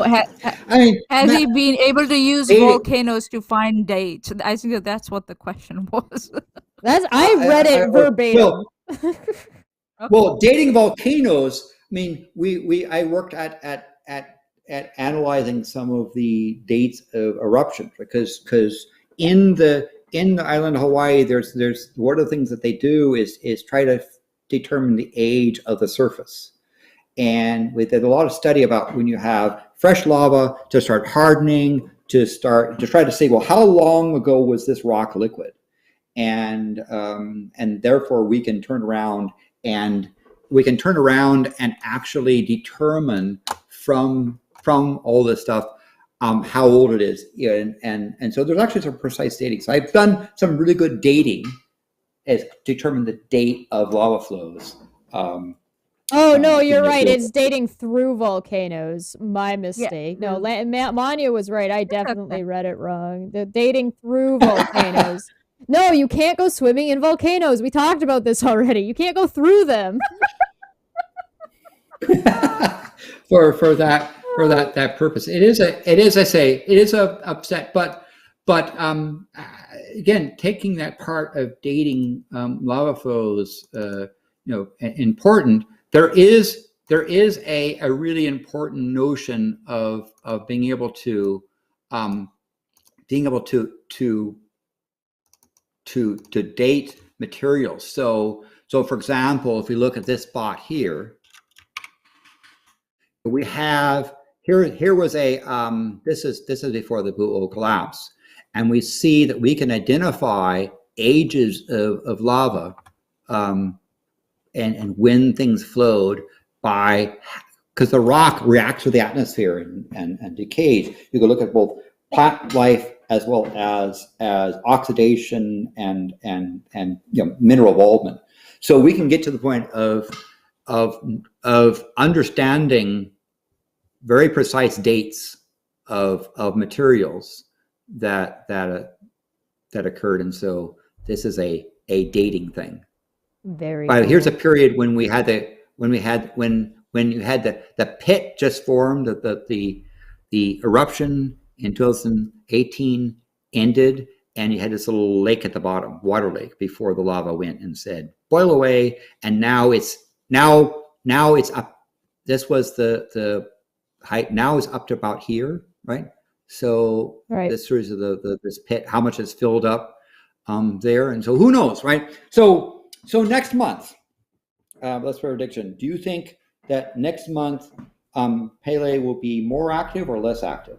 I mean, has he been able to use volcanoes to find dates? I think that's what the question was. I read it verbatim. Well, dating volcanoes. I mean, I worked at analyzing some of the dates of eruptions because in the island of Hawaii, there's one of the things that they do is try to determine the age of the surface. And there's a lot of study about when you have fresh lava to start hardening, to try to say, well, how long ago was this rock liquid? And therefore we can turn around and actually determine from all this stuff how old it is. And so there's actually some precise dating. So I've done some really good dating as determine the date of lava flows. Oh, no, you're right. It's dating through volcanoes. My mistake. Yeah. No, Maanyaa was right. I definitely read it wrong. The dating through volcanoes. No, you can't go swimming in volcanoes. We talked about this already. You can't go through them. for that purpose. It is a upset, but again, taking that part of dating lava flows, important. There is a really important notion of being able to date materials. So for example, if we look at this spot here, we have here was a this is before the Bu'o collapse, and we see that we can identify ages of lava and when things flowed because the rock reacts with the atmosphere and decays. You can look at both plant life as well as oxidation and mineral involvement. So we can get to the point of understanding very precise dates of materials that occurred, and so this is a dating thing. Very. But here's a period when you had the pit just formed, the eruption in 2018 ended, and you had this little lake at the bottom, water lake, before the lava went and said boil away, and now it's up. This was the height. Now it's up to about here, right? So this series of this pit, how much is filled up there, and so who knows, right? So next month, let's prediction. Do you think that next month Pele will be more active or less active?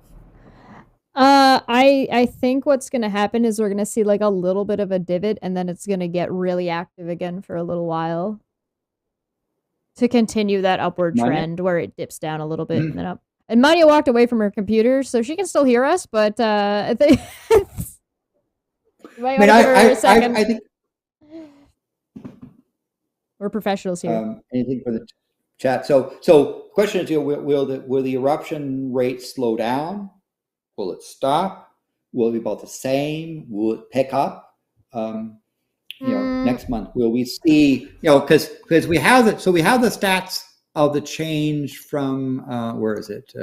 I think what's going to happen is we're going to see like a little bit of a divot, and then it's going to get really active again for a little while to continue that upward trend where it dips down a little bit and then up. And Maanyaa walked away from her computer, so she can still hear us, but I think I think we're professionals here. Anything for the chat? So question is, will the eruption rate slow down? Will it stop? Will it be about the same? Will it pick up? Next month, will we see? Because we have the stats of the change from where is it?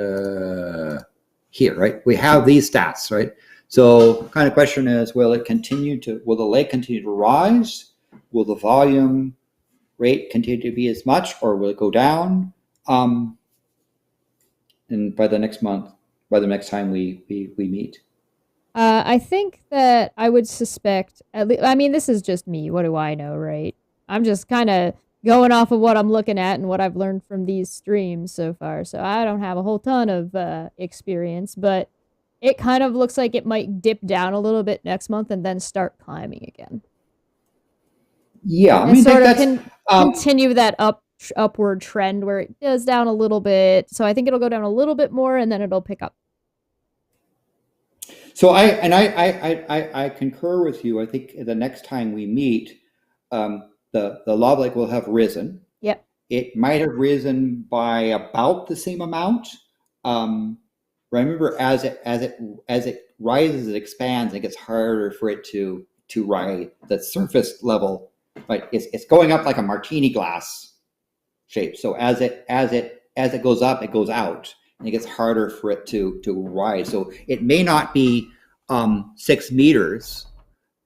Here, right? We have these stats, right? So, kind of question is, will the lake continue to rise? Will the volume rate continue to be as much, or will it go down? And by the next month, by the next time we meet. I think that I would suspect, I mean, this is just me. What do I know, right? I'm just kind of going off of what I'm looking at and what I've learned from these streams so far. So I don't have a whole ton of experience, but it kind of looks like it might dip down a little bit next month and then start climbing again. Yeah, I mean, sort of continue that upward trend where it goes down a little bit. So I think it'll go down a little bit more and then it'll pick up. So I concur with you. I think the next time we meet, the lava lake will have risen. Yep. It might have risen by about the same amount. Remember, as it rises, it expands. It gets harder for it to rise. The surface level, right? It's going up like a martini glass shape. So as it goes up, it goes out. and it gets harder for it to rise. So it may not be 6 meters,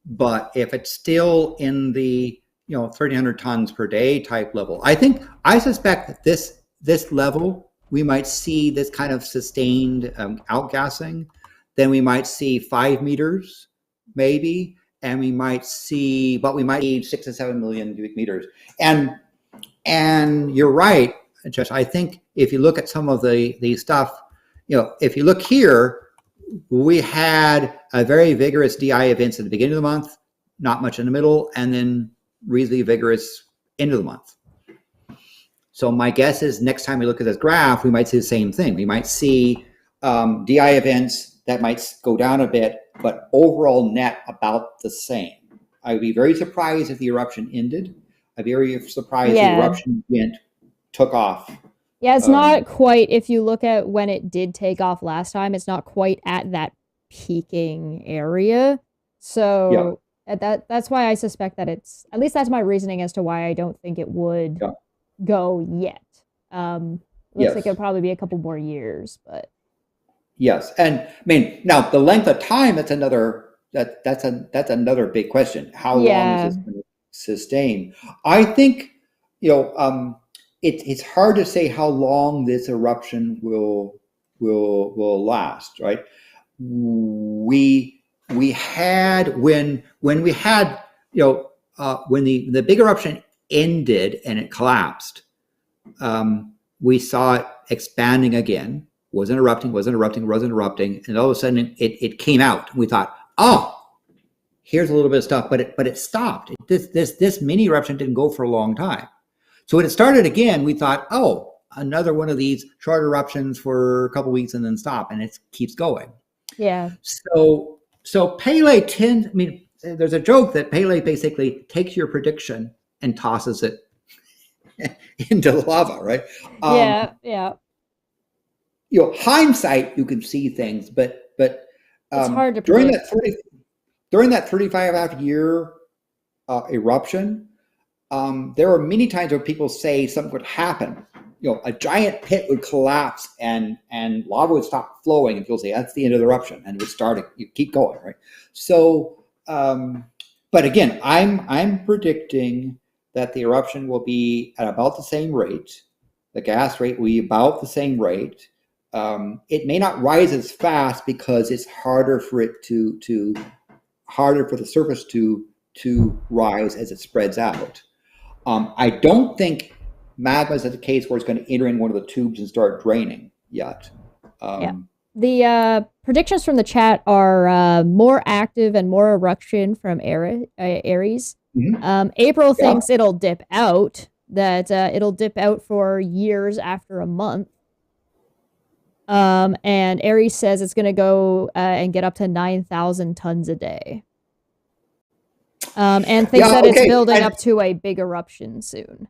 but if it's still in the 1,300 tons per day type level, I suspect that this level, we might see this kind of sustained outgassing. Then we might see 5 meters, maybe, and we might see 6 to 7 million cubic meters. And you're right, Josh. I think if you look at some of the stuff, if you look here, we had a very vigorous DI events at the beginning of the month, not much in the middle, and then reasonably vigorous end of the month. So my guess is next time we look at this graph, we might see the same thing. We might see DI events that might go down a bit, but overall net about the same. I would be very surprised if the eruption ended. I'd be very surprised if the eruption event took off. Yeah, it's not quite, if you look at when it did take off last time, it's not quite at that peaking area. So that's why I suspect that it's, at least that's my reasoning as to why I don't think it would go yet. Looks like it'll probably be a couple more years, but. Yes, and I mean, now the length of time, that's another big question. How long is this going to sustain? I think, it's hard to say how long this eruption will last, right? We had when the big eruption ended and it collapsed, we saw it expanding again. Wasn't erupting, and all of a sudden it came out. We thought, oh, here's a little bit of stuff, but it stopped. This mini eruption didn't go for a long time. So when it started again, we thought, oh, another one of these short eruptions for a couple weeks and then stop, and it keeps going. Yeah. So Pele there's a joke that Pele basically takes your prediction and tosses it into the lava, right? Yeah. Hindsight, you can see things, but it's hard to predict. During that 35 year eruption, there were many times where people say something would happen. A giant pit would collapse and lava would stop flowing, and people say that's the end of the eruption, and it would start. You keep going, right? So, but again, I'm predicting that the eruption will be at about the same rate. The gas rate will be about the same rate. It may not rise as fast because it's harder for it harder for the surface to rise as it spreads out. I don't think magma is at the case where it's going to enter in one of the tubes and start draining yet. The predictions from the chat are more active and more eruption from Aries. Mm-hmm. April thinks it'll dip out, that it'll dip out for years after a month. And Aries says it's going to go and get up to 9,000 tons a day. And thinks that it's building up to a big eruption soon.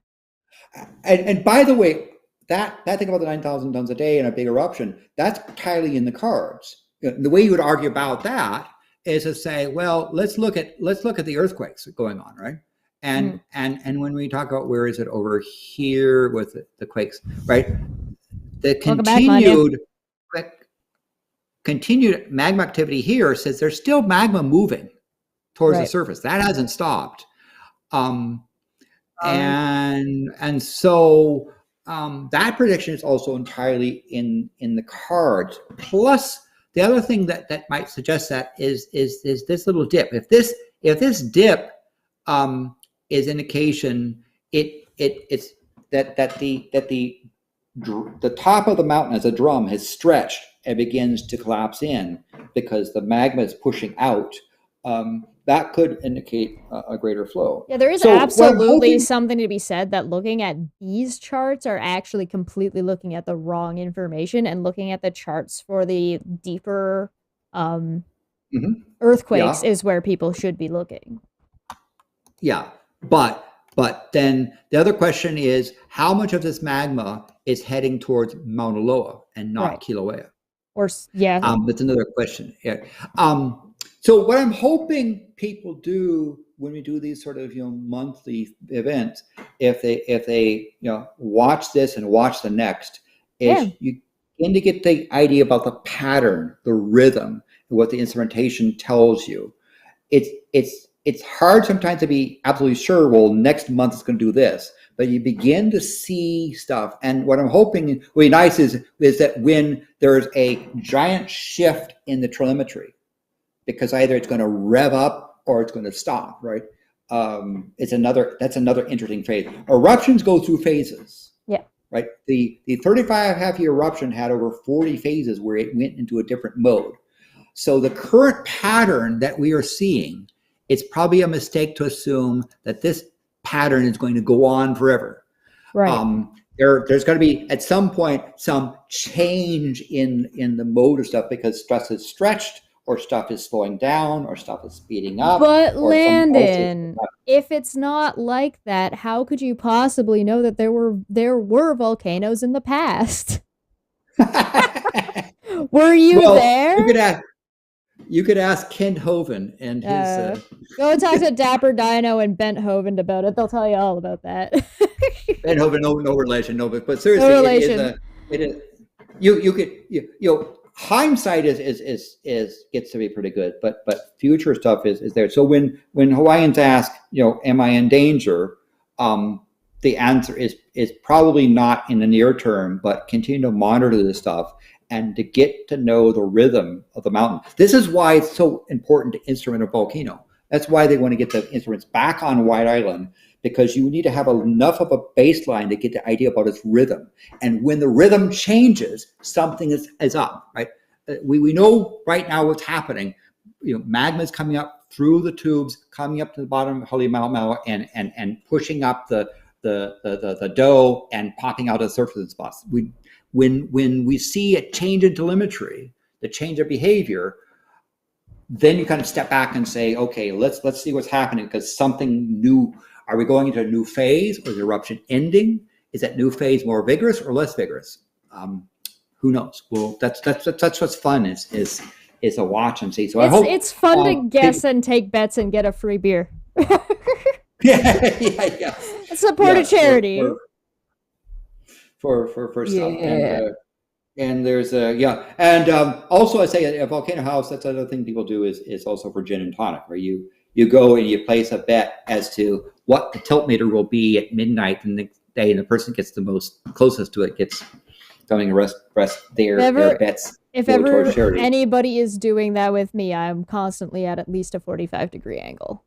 And by the way, that thing about the 9,000 tons a day and a big eruption, that's entirely in the cards. The way you would argue about that is to say, well, let's look at the earthquakes going on, right? And when we talk about where is it over here with the quakes, right? The continued magma activity here says there's still magma moving towards the surface. That hasn't stopped. And so that prediction is also entirely in the cards. Plus, the other thing that might suggest that is this little dip. If this dip is indication, it's that the top of the mountain as a drum has stretched and begins to collapse in because the magma is pushing out. That could indicate a greater flow. Yeah, there is absolutely something to be said that looking at these charts are actually completely looking at the wrong information, and looking at the charts for the deeper earthquakes is where people should be looking. Yeah, but then the other question is how much of this magma is heading towards Mauna Loa and not Kilauea? That's another question. Yeah. So what I'm hoping people do when we do these sort of monthly events, if they watch this and watch the next, is you begin to get the idea about the pattern, the rhythm, what the instrumentation tells you. It's hard sometimes to be absolutely sure, well, next month it's going to do this, but you begin to see stuff. And what I'm hoping will be nice is that when there's a giant shift in the telemetry, because either it's going to rev up or it's going to stop, right? That's another interesting phase. Eruptions go through phases. Yeah. Right. The 35-half-year eruption had over 40 phases where it went into a different mode. So the current pattern that we are seeing, it's probably a mistake to assume that this pattern is going to go on forever. Right. There's going to be at some point some change in the mode of stuff because stress is stretched, or stuff is slowing down, or stuff is speeding up. But Landon, if it's not like that, how could you possibly know that there were volcanoes in the past? Were you there? You could ask Kent Hovind and his. Go talk to Dapper Dino and Bent Hovind about it. They'll tell you all about that. Bent Hovind, no relation, but seriously, no relation. It is. You could hindsight is gets to be pretty good, but future stuff is there. So when Hawaiians ask, am I in danger? The answer is probably not in the near term, but continue to monitor this stuff and to get to know the rhythm of the mountain. This is why it's so important to instrument a volcano. That's why they want to get the instruments back on White Island, because you need to have enough of a baseline to get the idea about its rhythm. And when the rhythm changes, something is up, right? We know right now what's happening. Magma is coming up through the tubes, coming up to the bottom of Halemaumau and pushing up the dough and popping out of the surface spots. When we see a change in telemetry, the change of behavior, then you kind of step back and say, okay, let's see what's happening, because something new. Are we going into a new phase, or is the eruption ending? Is that new phase more vigorous or less vigorous? Who knows? Well, that's what's fun is a watch and see. So I hope it's fun to guess and take bets and get a free beer. yeah. Support a charity for stuff. And there's and also I say a volcano house. That's another thing people do is also for gin and tonic, where you go and you place a bet as to what the tilt meter will be at midnight the next day, and the person gets the most closest to it gets something rest their bets. If ever anybody is doing that with me, I'm constantly at least a 45-degree angle.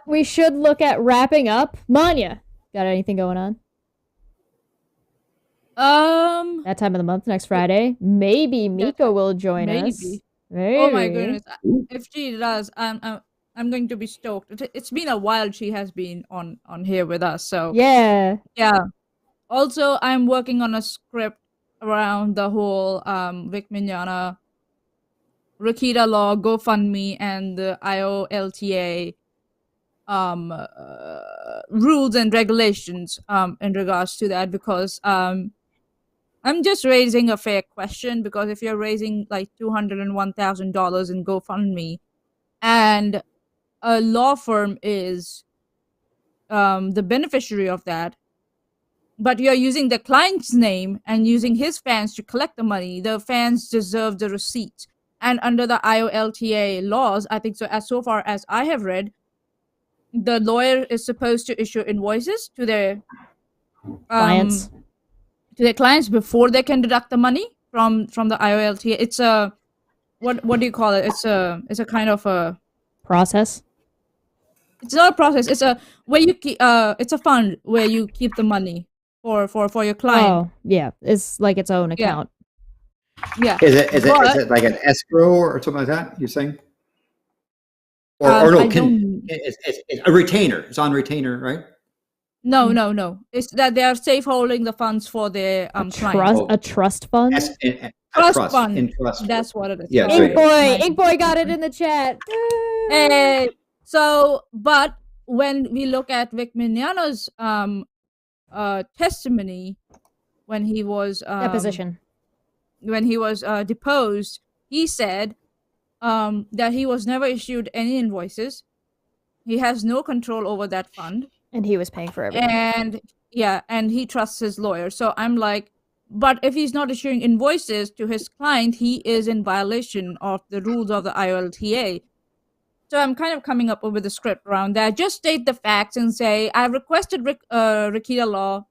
We should look at wrapping up. Maanyaa, got anything going on? That time of the month, next Friday. Maybe Miko will join us. Maybe. Oh my goodness! If she does, I'm going to be stoked. It's been a while she has been on here with us, so yeah. Also, I'm working on a script around the whole Vic Mignogna, Rakita Law, GoFundMe, and the IOLTA rules and regulations in regards to that, because I'm just raising a fair question, because if you're raising like $201,000 in GoFundMe and a law firm is the beneficiary of that, but you're using the client's name and using his fans to collect the money, the fans deserve the receipts. And under the IOLTA laws, I think so far as I have read, the lawyer is supposed to issue invoices to their clients. To their clients before they can deduct the money from the IOLTA. It's a what do you call it? It's a kind of a process. It's not a process. It's a where you keep, it's a fund where you keep the money for your client. Oh yeah, it's like its own account. Yeah. Is it like an escrow or something like that? You're saying? Or no? It's a retainer. It's on retainer, right? No. It's that they are safe holding the funds for their clients. A trust fund. Trust fund. That's what it is. Yeah. Ink Boy got it in the chat. Hey. So, but when we look at Vic Mignogna's testimony, when he was deposition, when he was deposed, he said that he was never issued any invoices. He has no control over that fund. And he was paying for everything. And Yeah, and he trusts his lawyer. So I'm like, but if he's not issuing invoices to his client, he is in violation of the rules of the IOLTA. So I'm kind of coming up with a script around that. Just state the facts and say, I've requested Rikita Law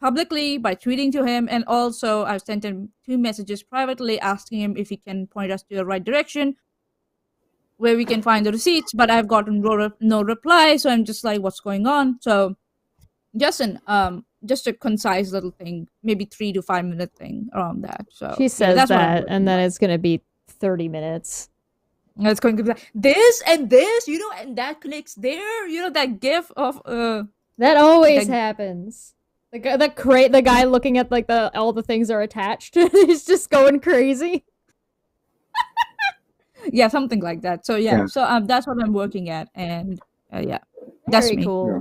publicly by tweeting to him, and also I've sent him 2 messages privately asking him if he can point us to the right direction where we can find the receipts, but I've gotten no reply. So I'm just like, what's going on? So just a concise little thing, maybe 3 to 5 minute thing around that. So she says that's that, and then it's gonna be 30 minutes. And it's going to be like this and this, and that clicks there, that gif of that always happens. The guy looking at like all the things are attached. He's just going crazy. Yeah, something like that. So so that's what I'm working at, and that's Very me. cool. Yeah.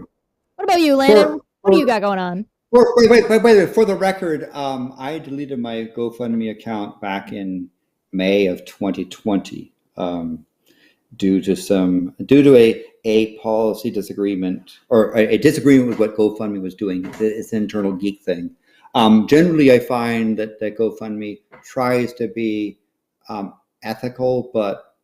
What about you, Landon? What do you got going on? Wait, for the record, I deleted my GoFundMe account back in May of 2020 due to a policy disagreement, or a disagreement with what GoFundMe was doing. It's an internal geek thing. Generally, I find that GoFundMe tries to be ethical, but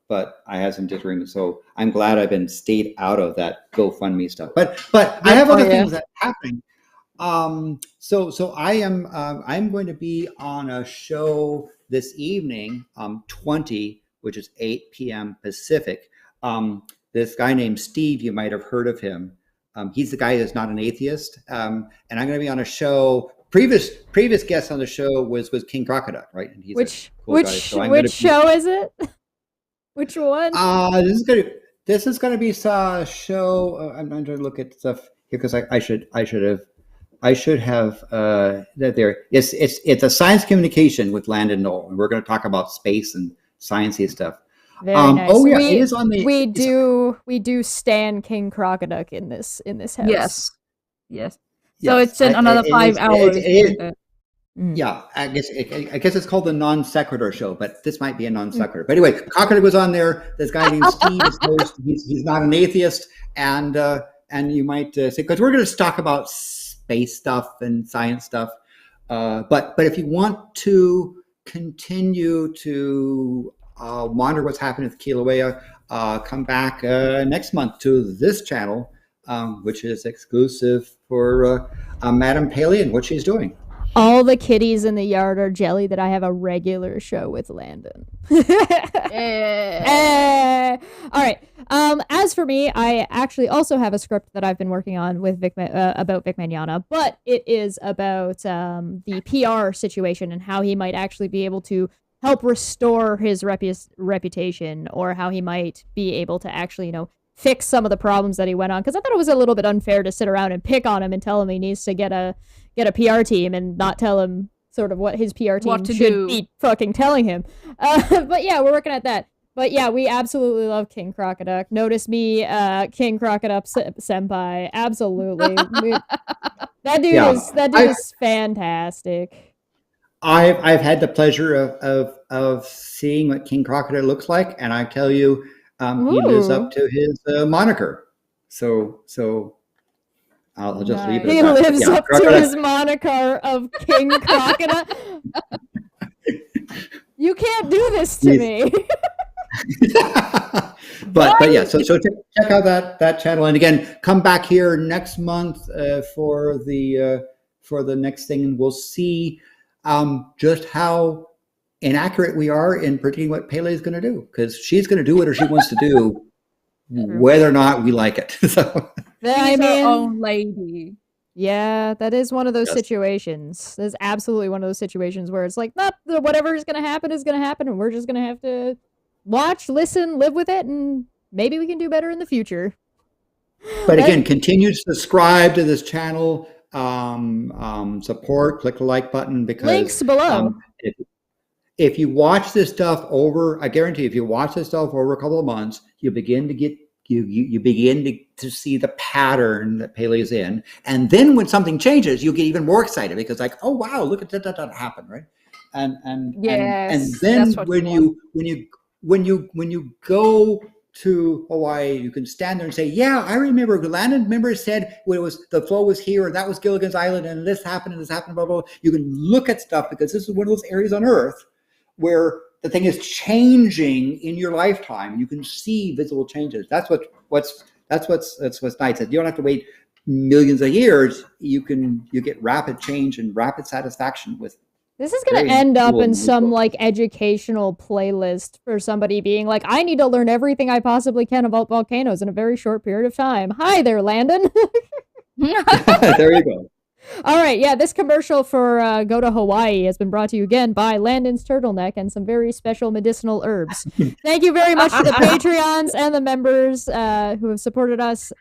I have some disagreements. So I'm glad I've been stayed out of that GoFundMe stuff. But I have other things that are happening. So I'm going to be on a show this evening, 20, which is 8 p.m. Pacific. This guy named Steve, you might have heard of him. He's the guy that's not an atheist. And I'm going to be on a show. Previous guest on the show was King Crocoduck, right? And he's which show is it? Which one? This is going to be a show. I'm trying to look at stuff here because I should have that there. It's a science communication with Landon NOLL, and we're going to talk about space and sciencey stuff. Very nice. Oh yeah, it is on the. We do stan King Crocoduck in this house. Yes. So it's in another 5 hours. Yeah, I guess it's called the non sequitur show, but this might be a non sequitur. But anyway, Crocoduck was on there. This guy named Steve is host. He's not an atheist, and you might say, because we're going to talk about space stuff and science stuff. But if you want to continue to monitor what's happening with Kilauea, come back next month to this channel, which is exclusive for Madam Pele and what she's doing. All the kitties in the yard are jelly that I have a regular show with Landon. All right. As for me, I actually also have a script that I've been working on with about Vic Maanyaa, but it is about the PR situation and how he might actually be able to help restore his reputation, or how he might be able to actually, fix some of the problems that he went on. Because I thought it was a little bit unfair to sit around and pick on him and tell him he needs to get a PR team and not tell him sort of what his PR team should be fucking telling him. But yeah, we're working at that. But yeah, we absolutely love King Crocoduck. Notice me, King Crocoduck senpai. Absolutely. That dude is fantastic. I've had the pleasure of seeing what King Crocoduck looks like, and I tell you, he lives up to his moniker. So I'll just leave it. He lives up to his moniker of King Crocoduck. You can't do this to me. but yeah, so check out that channel, and again, come back here next month for the next thing, and we'll see just how inaccurate we are in predicting what Pele is going to do, because she's going to do whatever she wants to do, whether or not we like it. So she's her own lady. Yeah, that is one of those situations. There's absolutely one of those situations where it's like, whatever is going to happen, and we're just going to have to watch, listen, live with it, and maybe we can do better in the future. But again, continue to subscribe to this channel, support, click the like button, because links below. If you watch this stuff over, I guarantee if you watch this stuff over a couple of months, you begin to get you begin to see the pattern that Pele's in, and then when something changes, you get even more excited because like, oh wow, look at that happen, right? And then when you go to Hawaii, you can stand there and say, yeah, I remember Landon said when it was the flow was here and that was Gilligan's Island and this happened, blah, blah. You can look at stuff because this is one of those areas on Earth where the thing is changing in your lifetime. You can see visible changes. That's what's nice. You don't have to wait millions of years. You get rapid change and rapid satisfaction with. This is going to end up in some like educational playlist for somebody being like, I need to learn everything I possibly can about volcanoes in a very short period of time. Hi there, Landon. There you go. All right. Yeah, this commercial for Go to Hawaii has been brought to you again by Landon's Turtleneck and some very special medicinal herbs. Thank you very much to the Patreons and the members who have supported us.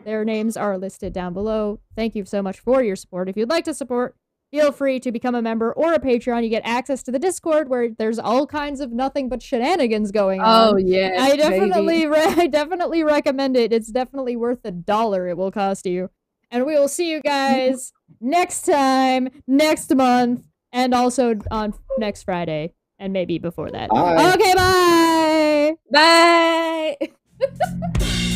Their names are listed down below. Thank you so much for your support. If you'd like to support, feel free to become a member or a Patreon. You get access to the Discord where there's all kinds of nothing but shenanigans going on. Oh, yeah. I definitely recommend it. It's definitely worth $1 it will cost you. And we will see you guys next time, next month, and also on next Friday. And maybe before that. Bye. Okay, bye! Bye!